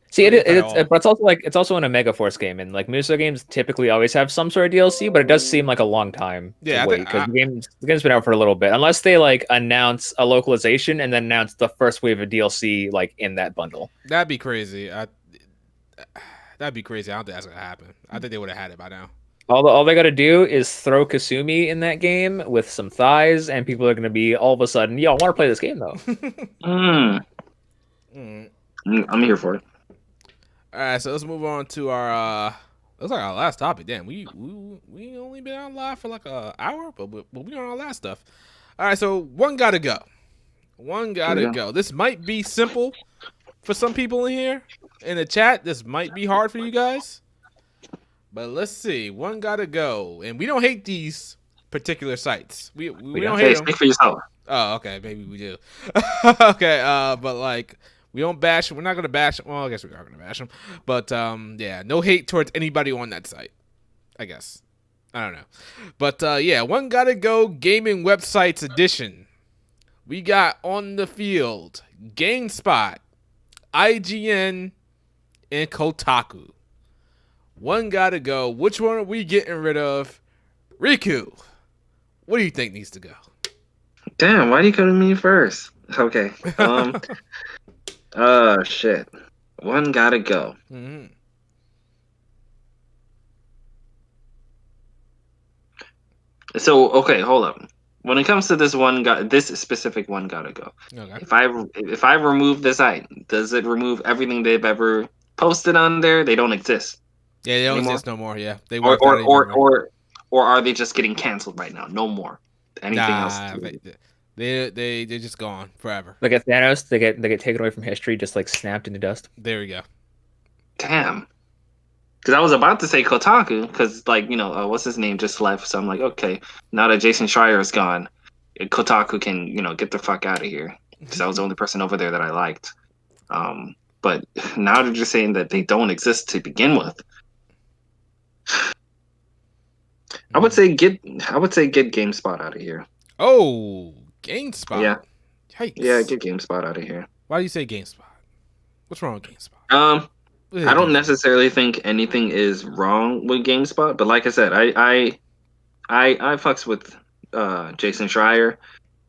See, but it's also in a Mega Force game, and like Musou games typically always have some sort of DLC, but it does seem like a long time to wait because the game's been out for a little bit. Unless they like announce a localization and then announce the first wave of DLC like in that bundle. That'd be crazy. That'd be crazy. I don't think that's gonna happen. I think they would have had it by now. All they got to do is throw Kasumi in that game with some thighs, and people are going to be all of a sudden, yo, I want to play this game though. I'm here for it. All right, so let's move on to our looks like our last topic. Damn, we only been on live for like an hour, but we on our last stuff. All right, so one gotta go. This might be simple for some people in here in the chat. This might be hard for you guys. But let's see. One gotta go, and we don't hate these particular sites. We don't hate them. Speak for yourself. Oh, okay. Maybe we do. Okay. But like we don't bash. We're not gonna bash. Well, I guess we are gonna bash them. But yeah, no hate towards anybody on that site. I guess. I don't know. But yeah, one gotta go. Gaming websites edition. We got on the field GameSpot, IGN, and Kotaku. One gotta go. Which one are we getting rid of? Riku, what do you think needs to go? Damn, why do you come to me first? Okay. Shit. One gotta go. Mm-hmm. So, okay, hold up. When it comes to this specific one gotta go. Okay. If I remove this site, does it remove everything they've ever posted on there? They don't exist. Yeah, they don't exist no more. Yeah, they or are they just getting canceled right now? No more. Anything else? They're just gone forever. Like at Thanos, they get taken away from history, just like snapped into dust. There we go. Damn. Because I was about to say Kotaku, because like what's his name just left, so I'm like, okay, now that Jason Schreier is gone, Kotaku can get the fuck out of here. Because I was the only person over there that I liked. But now they're just saying that they don't exist to begin with. I would say get GameSpot out of here. Oh, GameSpot. Yeah. Yikes. Yeah, get GameSpot out of here. Why do you say GameSpot? What's wrong with GameSpot? I don't necessarily think anything is wrong with GameSpot, but like I said, I fucks with Jason Schreier.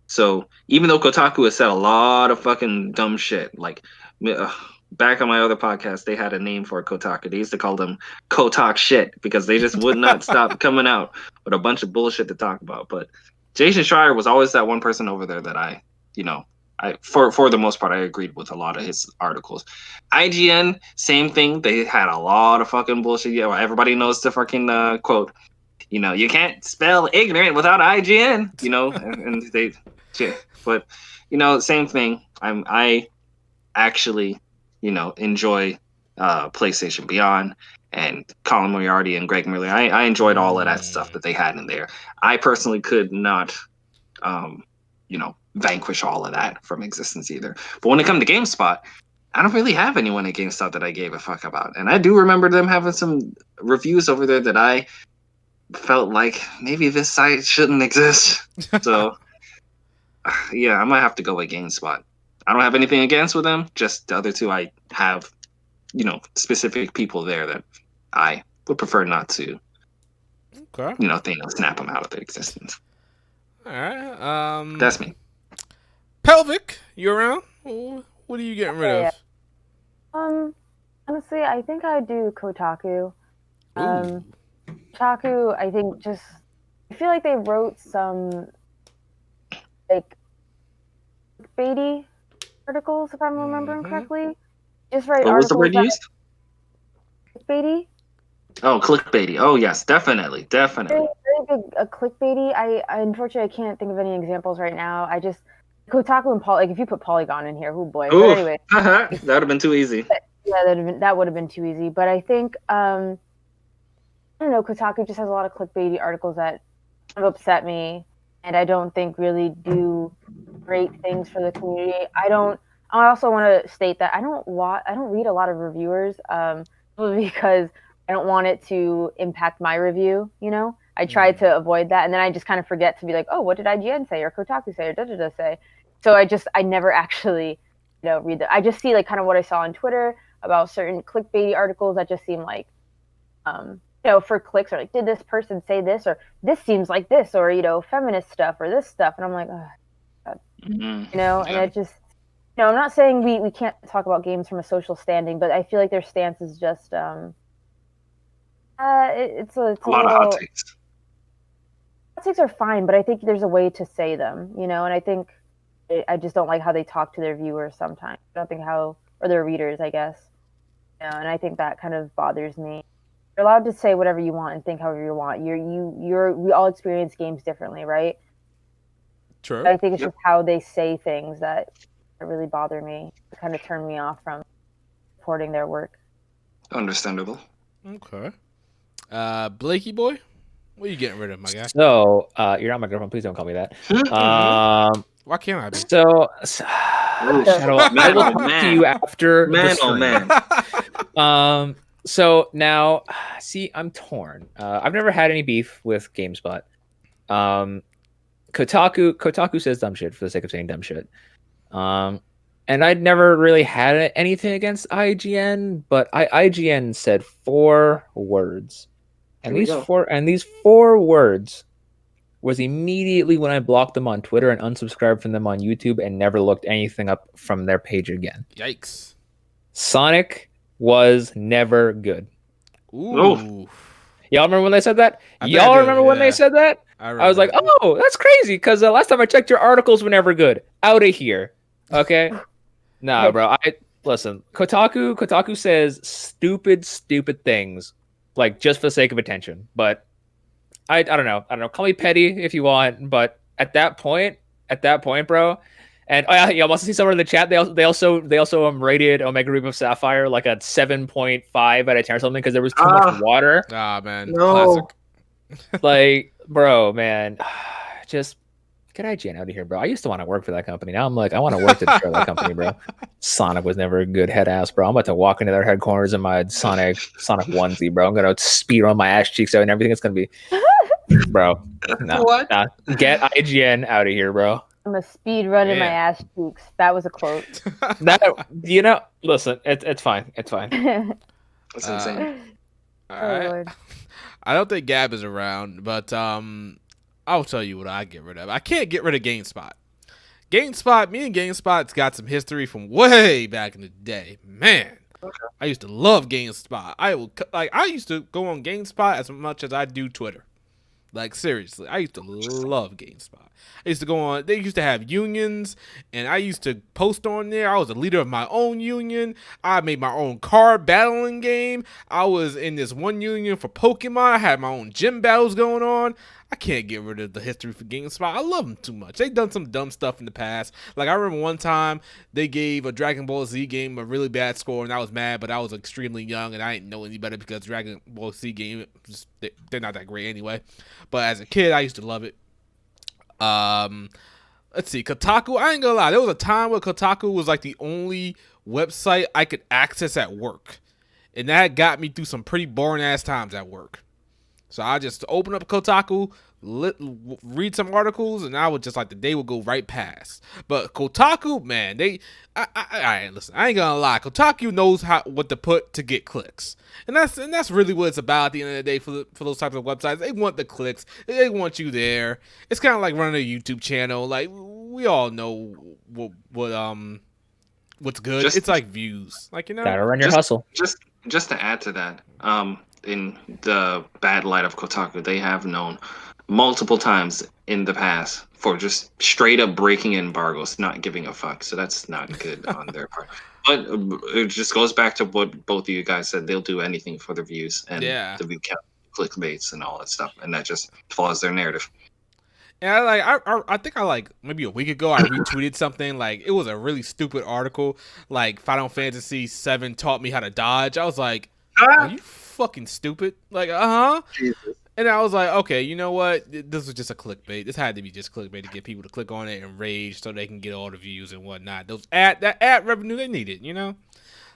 So even though Kotaku has said a lot of fucking dumb shit, like back on my other podcast, they had a name for Kotaku. They used to call them Kotak shit because they just would not stop coming out with a bunch of bullshit to talk about. But Jason Schreier was always that one person over there that I for the most part, I agreed with a lot of his articles. IGN, same thing. They had a lot of fucking bullshit. Yeah, well, everybody knows the fucking quote. You can't spell ignorant without IGN. And they But same thing. I actually enjoy PlayStation Beyond and Colin Moriarty and Greg Miller. I enjoyed all of that stuff that they had in there. I personally could not vanquish all of that from existence either. But when it comes to GameSpot, I don't really have anyone at GameStop that I gave a fuck about. And I do remember them having some reviews over there that I felt like maybe this site shouldn't exist. So yeah, I might have to go with GameSpot. I don't have anything against with them, just the other two I have, specific people there that I would prefer not to, snap them out of their existence. All right. That's me. Pelvic, you around? What are you getting rid of? Honestly, I think I'd do Kotaku. Kotaku, I think I feel like they wrote some, like, clickbaity articles, if I'm remembering correctly. Just write what articles. Was the word used? Clickbaity? Oh, clickbaity. Oh, yes, definitely. Very big clickbaity. I unfortunately I can't think of any examples right now. I just Kotaku and like if you put Polygon in here, oh boy. But anyway, that would have been too easy. Yeah, that would have been too easy. But I think I don't know. Kotaku just has a lot of clickbaity articles that kind of upset me, and I don't think really do great things for the community. I also want to state that I don't read a lot of reviewers, because I don't want it to impact my review. I try to avoid that, and then I just kind of forget to be like, oh, what did IGN say or Kotaku say or da say? So I never actually, read that. I just see like kind of what I saw on Twitter about certain clickbaity articles that just seem like, for clicks, or like, did this person say this, or this seems like this, or feminist stuff or this stuff, and I'm like, oh, God. And it just, I'm not saying we can't talk about games from a social standing, but I feel like their stance is just it's a lot of hot takes. Hot takes are fine, but I think there's a way to say them, and I think I just don't like how they talk to their viewers sometimes. I don't think or their readers, I guess. And I think that kind of bothers me. You're allowed to say whatever you want and think however you want. We all experience games differently, right? True. But I think it's just how they say things that really bother me. It kind of turn me off from supporting their work. Understandable. Okay. Blakey boy, what are you getting rid of, my guy? So, you're not my girlfriend. Please don't call me that. Why can't I be? Shadow, I will talk to you after the stream. So now, see, I'm torn. I've never had any beef with GameSpot. Kotaku says dumb shit for the sake of saying dumb shit. And I'd never really had anything against IGN, but IGN said 4 words. And these four words was immediately when I blocked them on Twitter and unsubscribed from them on YouTube and never looked anything up from their page again. Yikes. Sonic was never good. Ooh. Y'all remember when they said that? When they said that? I was like, oh, that's crazy, because last time I checked, your articles were never good. Out of here. Okay? Nah, bro. Listen, Kotaku says stupid things, like, just for the sake of attention. But I don't know. Call me petty if you want, but at that point, bro. And you also see someone in the chat. They also rated Omega Ruby of Sapphire like a 7.5 out of 10 or something because there was too much water. Ah, man, no. Classic. Like, bro, man, just get IGN out of here, bro. I used to want to work for that company. Now I'm like, I want to work to destroy that company, bro. Sonic was never a good head ass, bro. I'm about to walk into their headquarters in my Sonic onesie, bro. I'm gonna speed on my ass cheeks out and everything. It's gonna be, bro. Nah. Get IGN out of here, bro. I'm a speed run in my ass cheeks. That was a quote. Listen, it's fine. It's fine. That's insane. All right. Lord. I don't think Gab is around, but I'll tell you what I get rid of. I can't get rid of GameSpot. Me and GameSpot's got some history from way back in the day. Man, I used to love GameSpot. I used to go on GameSpot as much as I do Twitter. Like, seriously, I used to love GameSpot. I used to go on, they used to have unions, and I used to post on there. I was a leader of my own union. I made my own card battling game. I was in this one union for Pokemon. I had my own gym battles going on. I can't get rid of the history for GameSpot. I love them too much. They've done some dumb stuff in the past. Like I remember one time they gave a Dragon Ball Z game a really bad score, and I was mad, but I was extremely young and I didn't know any better because Dragon Ball Z game, they're not that great anyway. But as a kid, I used to love it. Let's see, Kotaku. I ain't gonna lie. There was a time where Kotaku was like the only website I could access at work, and that got me through some pretty boring ass times at work. So I just open up Kotaku, read some articles, and I would just like the day would go right past. But Kotaku, man, listen. I ain't gonna lie. Kotaku knows what to put to get clicks, and that's really what it's about at the end of the day for those types of websites. They want the clicks. They want you there. It's kind of like running a YouTube channel. Like we all know what's good. It's like views. Like gotta run your hustle. Just to add to that, in the bad light of Kotaku, they have known multiple times in the past for just straight up breaking embargoes, not giving a fuck. So that's not good on their part. But it just goes back to what both of you guys said. They'll do anything for the views and the view count, clickbaits and all that stuff, and that just follows their narrative. Yeah, I think maybe a week ago I retweeted something like it was a really stupid article like Final Fantasy VII taught me how to dodge. I was like, are you fucking stupid? Like, Jesus. And I was like, okay, you know what? This was just a clickbait. This had to be just clickbait to get people to click on it and rage so they can get all the views and whatnot. That ad revenue they needed,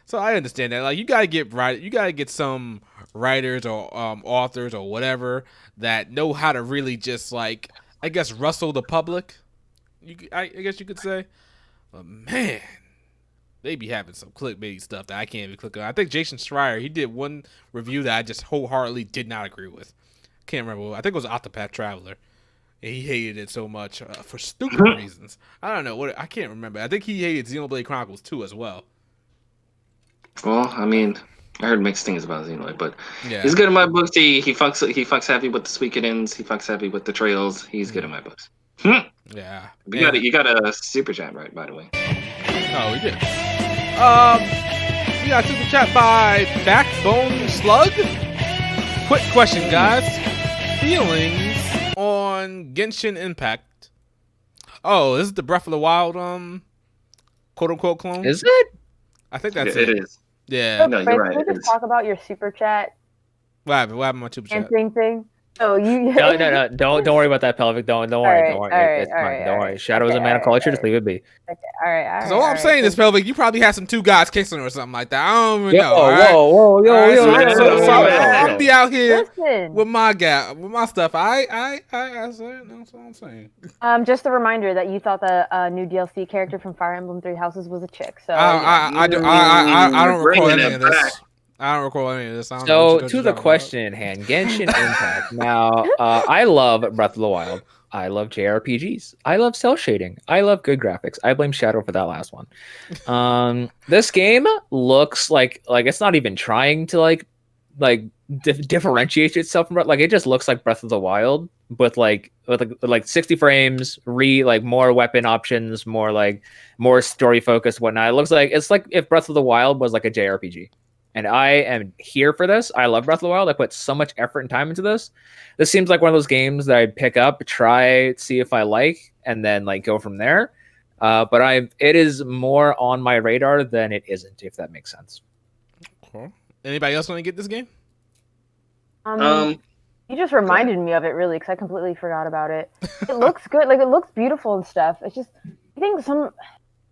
So I understand that. Like, you gotta get some writers or authors or whatever that know how to really just like, I guess, rustle the public. I guess you could say. But man, they be having some clickbait stuff that I can't even click on. I think Jason Schreier, he did one review that I just wholeheartedly did not agree with. Can't remember. I think it was Octopath Traveler. And he hated it so much for stupid reasons. I don't know. I can't remember. I think he hated Xenoblade Chronicles 2 as well. Well, I mean, I heard mixed things about Xenoblade, but he's good in my books. He fucks happy with the Suikoden's. He fucks happy with the trails. He's good in my books. Yeah. You got a super chat, right, by the way. Oh, we did. We got a super chat by Backbone Slug. Quick question, guys. Feelings on Genshin Impact. Oh, this is the Breath of the Wild quote unquote clone? Is it? I think that's it. It is. Yeah. No, you're right. Can we just talk about your super chat? What happened with my super chat? Answering thing. Oh, you. No. Don't worry about that, Pelvic. Don't worry. Don't worry. It's fine. Don't worry. Shadow is a man of culture. Just leave it be. Okay. All right. So all I'm saying is, Pelvic, you probably had some two guys kissing or something like that. I don't even know. Whoa. I'll be out here with my stuff. That's what I'm saying. Just a reminder that you thought the new DLC character from Fire Emblem Three Houses was a chick. So I don't recall any of this. I don't recall any of this. So to the question at hand, Genshin Impact. Now, I love Breath of the Wild. I love JRPGs. I love cell shading. I love good graphics. I blame Shadow for that last one. This game looks like it's not even trying to differentiate itself from it just looks like Breath of the Wild with 60 frames, more weapon options, more story focused, whatnot. It's like if Breath of the Wild was like a JRPG. And I am here for this. I love Breath of the Wild. I put so much effort and time into this. This seems like one of those games that I'd pick up, try, see if I like, and then go from there. But it is more on my radar than it isn't, if that makes sense. Cool. Anybody else want to get this game? You just reminded me of it, really, because I completely forgot about it. It looks good. It looks beautiful and stuff. It's just, I think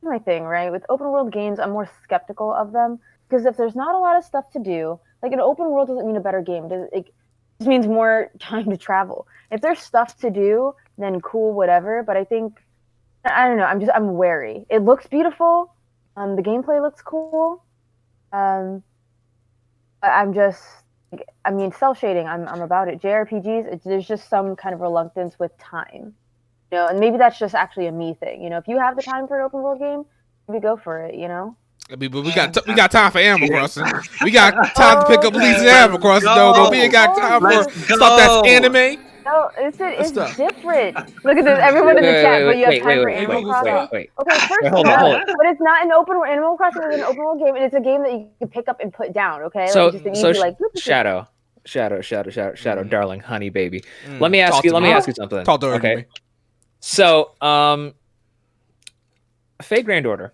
my thing, right? With open world games, I'm more skeptical of them. Because if there's not a lot of stuff to do, an open world doesn't mean a better game. It just means more time to travel. If there's stuff to do, then cool, whatever. But I think, I don't know, I'm wary. It looks beautiful. The gameplay looks cool. Cell shading, I'm about it. JRPGs, there's just some kind of reluctance with time. And maybe that's just actually a me thing. If you have the time for an open world game, maybe go for it, But we got time for Animal Crossing. We got time to pick up Leeds and Animal Crossing, though. But we ain't got time for stuff that's anime. No, it's different. Look at this. Everyone in the chat, but you have time for Animal Crossing. Wait. Okay, first of all, but it's not an open world. Animal Crossing is an open world game, and it's a game that you can pick up and put down. Okay. So Shadow. Shadow, darling, honey, baby. Mm. Let me ask you something. Talk dirty to me. So, Fate Grand Order.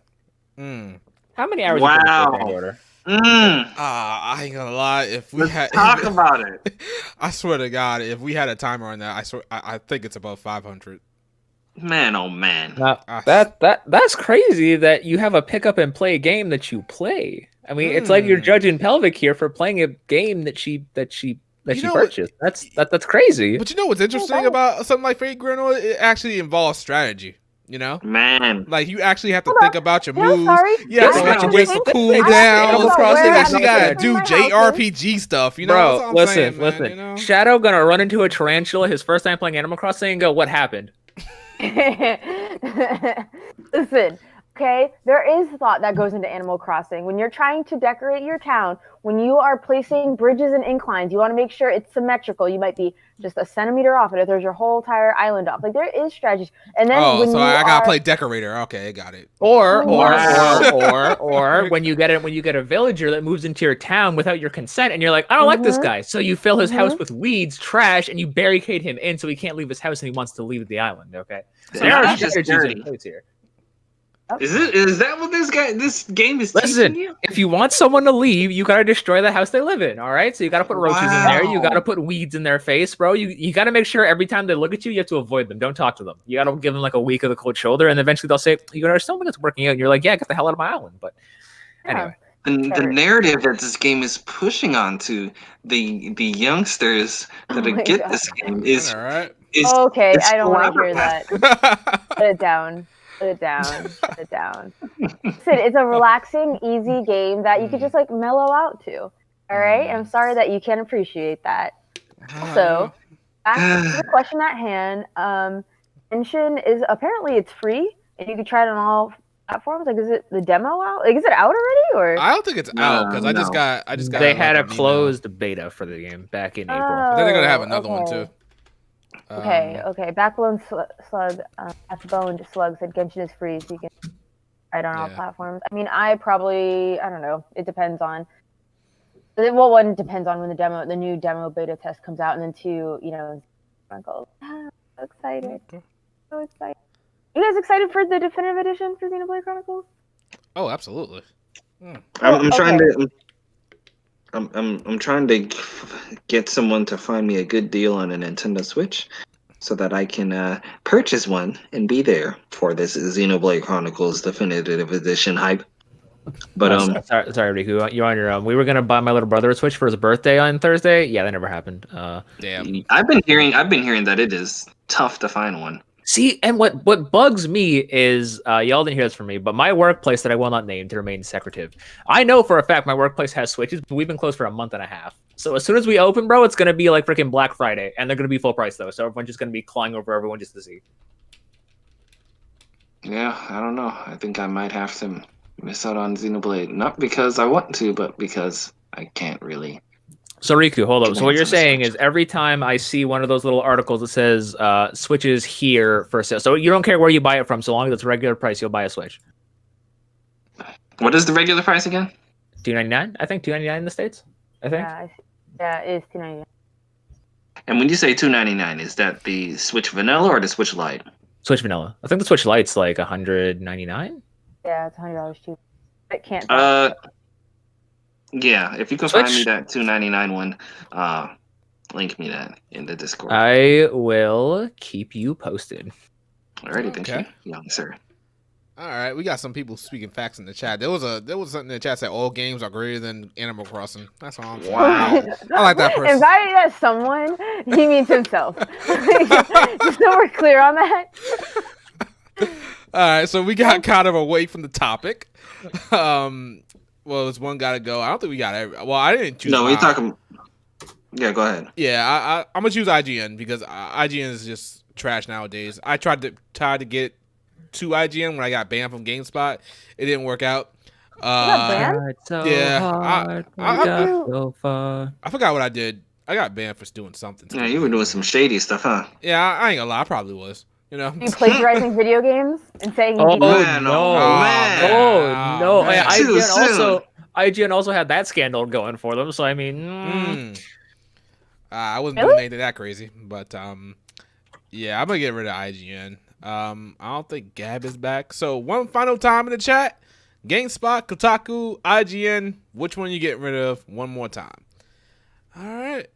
How many hours you put in Fate Grand Order? I ain't gonna lie. If we had talk about it, I swear to God, if we had a timer on that, I think it's above 500. Man, oh man. Now, that's crazy that you have a pick up and play game that you play. I mean, it's like you're judging Pelvic here for playing a game that she purchased. That's crazy. But you know what's interesting about something like Fate Grand Order? It actually involves strategy. You know, man, like you actually have to think about your moves. You have to wait for cooldowns. You actually gotta do JRPG stuff. You know, bro. Listen. You know? Shadow gonna run into a tarantula his first time playing Animal Crossing and go, "What happened?" Listen, okay, there is thought that goes into Animal Crossing. When you're trying to decorate your town, when you are placing bridges and inclines, you want to make sure it's symmetrical. You might be just a centimeter off, and if there's your whole entire island off, like there is strategies. And then I gotta play decorator. Okay, got it. Or when you get a villager that moves into your town without your consent, and you're like, I don't like this guy, so you fill his house with weeds, trash, and you barricade him in so he can't leave his house and he wants to leave the island. Okay, so there are strategies in place here. Is that what this game is teaching you? If you want someone to leave, you gotta destroy the house they live in. All right, so you gotta put roaches in there. You gotta put weeds in their face, bro. You gotta make sure every time they look at you, you have to avoid them. Don't talk to them. You gotta give them like a week of the cold shoulder, and eventually they'll say, "You gotta something that's working out." And you're like, "Yeah, get the hell out of my island." But anyway, the narrative that this game is pushing onto the youngsters that get this game is okay. I don't want to hear that. Put it down. Put it down. Listen, it's a relaxing, easy game that you could just like mellow out to. All right. I'm sorry that you can't appreciate that. So, back to the question at hand. Genshin is apparently it's free and you can try it on all platforms. Like, is it the demo out? Like, is it out already? Or I don't think it's out because I just got. They had a closed beta for the game back in April. I think they're gonna have another one too. Okay. Backbone Slug said Genshin is free, so you can try it on all platforms. I mean, I don't know. It depends on. Well, one depends on when the new demo beta test comes out, and then two, Chronicles. So excited! So excited! You guys excited for the definitive edition for Xenoblade Chronicles? Oh, absolutely. I'm trying to. I'm trying to get someone to find me a good deal on a Nintendo Switch so that I can purchase one and be there for this Xenoblade Chronicles Definitive Edition hype. But sorry, Riku, you're on your own. We were gonna buy my little brother a Switch for his birthday on Thursday. Yeah, that never happened. Damn. I've been hearing that it is tough to find one. See, and what bugs me is, y'all didn't hear this from me, but my workplace that I will not name to remain secretive. I know for a fact my workplace has Switches, but we've been closed for a month and a half. So as soon as we open, bro, it's going to be like freaking Black Friday, and they're going to be full price, though. So everyone's just going to be clawing over everyone just to see. Yeah, I don't know. I think I might have to miss out on Xenoblade. Not because I want to, but because I can't really. So Riku, hold up. So what you're saying is every time I see one of those little articles that says Switches here for sale, so you don't care where you buy it from, so long as it's regular price, you'll buy a Switch. What is the regular price again? $299. I think $299 in the States. I think. Yeah, it is $299. And when you say $299, is that the Switch Vanilla or the Switch Lite? Switch Vanilla. I think the Switch Lite's like $199. Yeah, it's $100 cheap. It can't. Yeah, if you can find me that $299 one, link me that in the Discord. I will keep you posted. Alrighty, thank you, young sir. All right, we got some people speaking facts in the chat. There was something in the chat that said all games are greater than Animal Crossing. That's all I'm saying. Wow, I like that person. If that is someone, he means himself. Just so we're clear on that. All right, so we got kind of away from the topic. Well, there's one got to go. I don't think we got every. Well, I didn't choose. No, we're talking. Yeah, go ahead. Yeah, I'm gonna choose IGN because IGN is just trash nowadays. I tried to get to IGN when I got banned from GameSpot. It didn't work out. Banned? I forgot what I did. I got banned for doing something. Yeah, you were doing some shady stuff, huh? Yeah, I ain't gonna lie. I probably was. You know, you plagiarizing video games and saying no. Man. IGN also had that scandal going for them. So I mean, I wasn't doing anything that crazy, but yeah, I'm gonna get rid of IGN. I don't think Gab is back. So one final time in the chat: GameSpot, Kotaku, IGN. Which one you getting rid of? One more time. All right.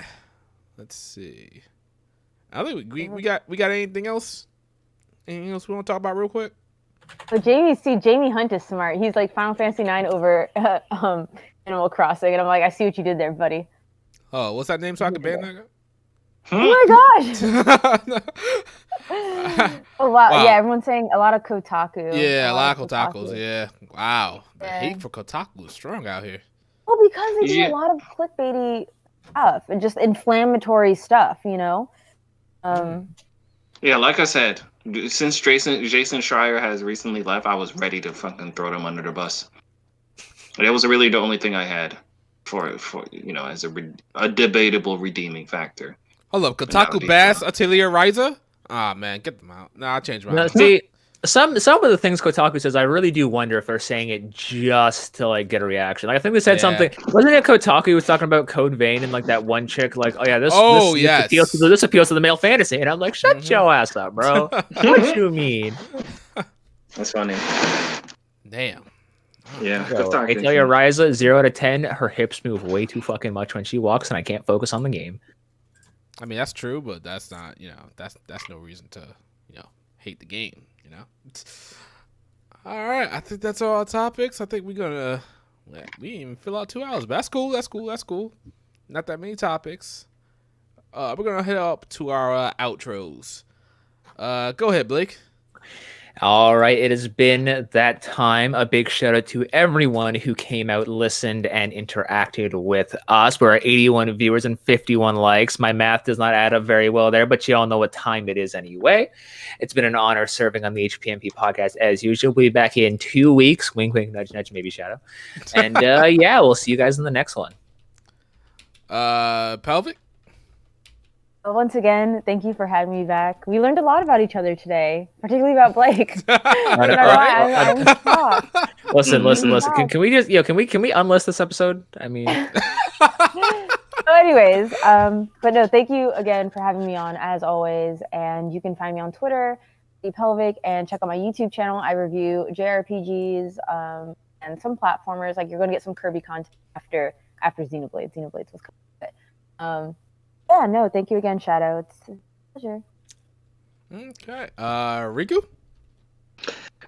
Let's see. I think we got anything else? Anything else we want to talk about real quick? So Jamie Hunt is smart. He's like Final Fantasy 9 over Animal Crossing, and I'm like, I see what you did there, buddy. Oh, what's that name so I can ban that? Oh my gosh! Oh wow. Yeah, everyone's saying a lot of Kotaku. Yeah, a lot of Kotakus. Yeah, wow. The hate for Kotaku is strong out here. Well, because they do a lot of clickbaity stuff and just inflammatory stuff, you know. Yeah, like I said, since Jason Schreier has recently left, I was ready to fucking throw them under the bus. That was really the only thing I had for as a debatable redeeming factor. Hold up, Kotaku Bass Atelier Riser? Ah, man, get them out. Nah, I'll change my mind. See, some of the things Kotaku says, I really do wonder if they're saying it just to like get a reaction. Like I think they said something. Wasn't it Kotaku was talking about Code Vein and like that one chick like, oh yeah, this appeals to the male fantasy, and I'm like, shut your ass up, bro. What you mean? That's funny. Damn. Yeah. Atelier Ryza, 0 out of 10. Her hips move way too fucking much when she walks, and I can't focus on the game. I mean, that's true, but that's not, that's no reason to, hate the game, All right, I think that's all our topics. I think we didn't even fill out 2 hours, but that's cool. Not that many topics. We're going to head up to our outros. Go ahead, Blake. All right, it has been that time. A big shout out to everyone who came out, listened, and interacted with us. We're at 81 viewers and 51 likes. My math does not add up very well there, but you all know what time it is anyway. It's been an honor serving on the HPMP podcast as usual. We'll be back in 2 weeks. Wink, wink, nudge, nudge, maybe shadow. And we'll see you guys in the next one. Pelvic? Well, once again, thank you for having me back. We learned a lot about each other today, particularly about Blake. I'm shocked. Listen. Can we just can we unlist this episode? I mean. So anyways, but no, thank you again for having me on as always. And you can find me on Twitter, Pelvic, and check out my YouTube channel. I review JRPGs and some platformers. Like you're going to get some Kirby content after Xenoblade. Xenoblade was coming. Yeah, no, thank you again, Shadow. It's a pleasure. Okay. Riku?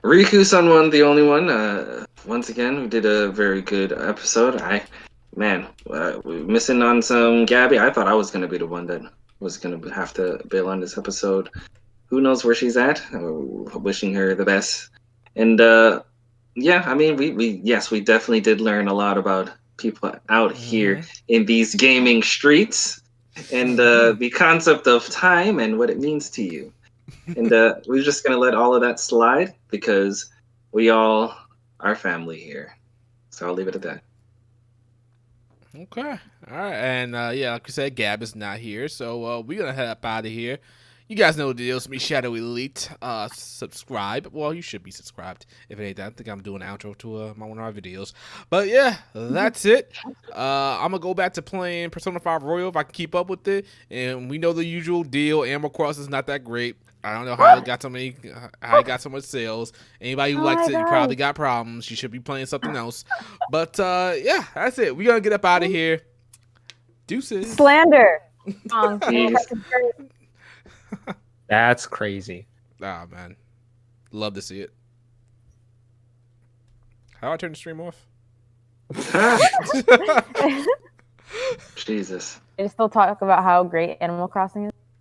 Riku-san the only one. Once again, we did a very good episode. Missing on some Gabby. I thought I was going to be the one that was going to have to bail on this episode. Who knows where she's at? Wishing her the best. And, we definitely did learn a lot about people out here in these gaming streets. And the concept of time and what it means to you. And we're just going to let all of that slide because we all are family here. So I'll leave it at that. Okay. All right. And, like we said, Gab is not here. So we're going to head up out of here. You guys know the deal. It's me, Shadow Elite. Subscribe. Well, you should be subscribed. If it ain't that, I think I'm doing an outro to one of our videos. But yeah, that's it. I'm going to go back to playing Persona 5 Royal if I can keep up with it. And we know the usual deal. Animal Crossing is not that great. I don't know how it got so much sales. Anybody who likes it, you probably got problems. You should be playing something else. But that's it. We're going to get up out of here. Deuces. Slander. That's crazy. Ah, man. Love to see it. How do I turn the stream off? Jesus. I still talk about how great Animal Crossing is.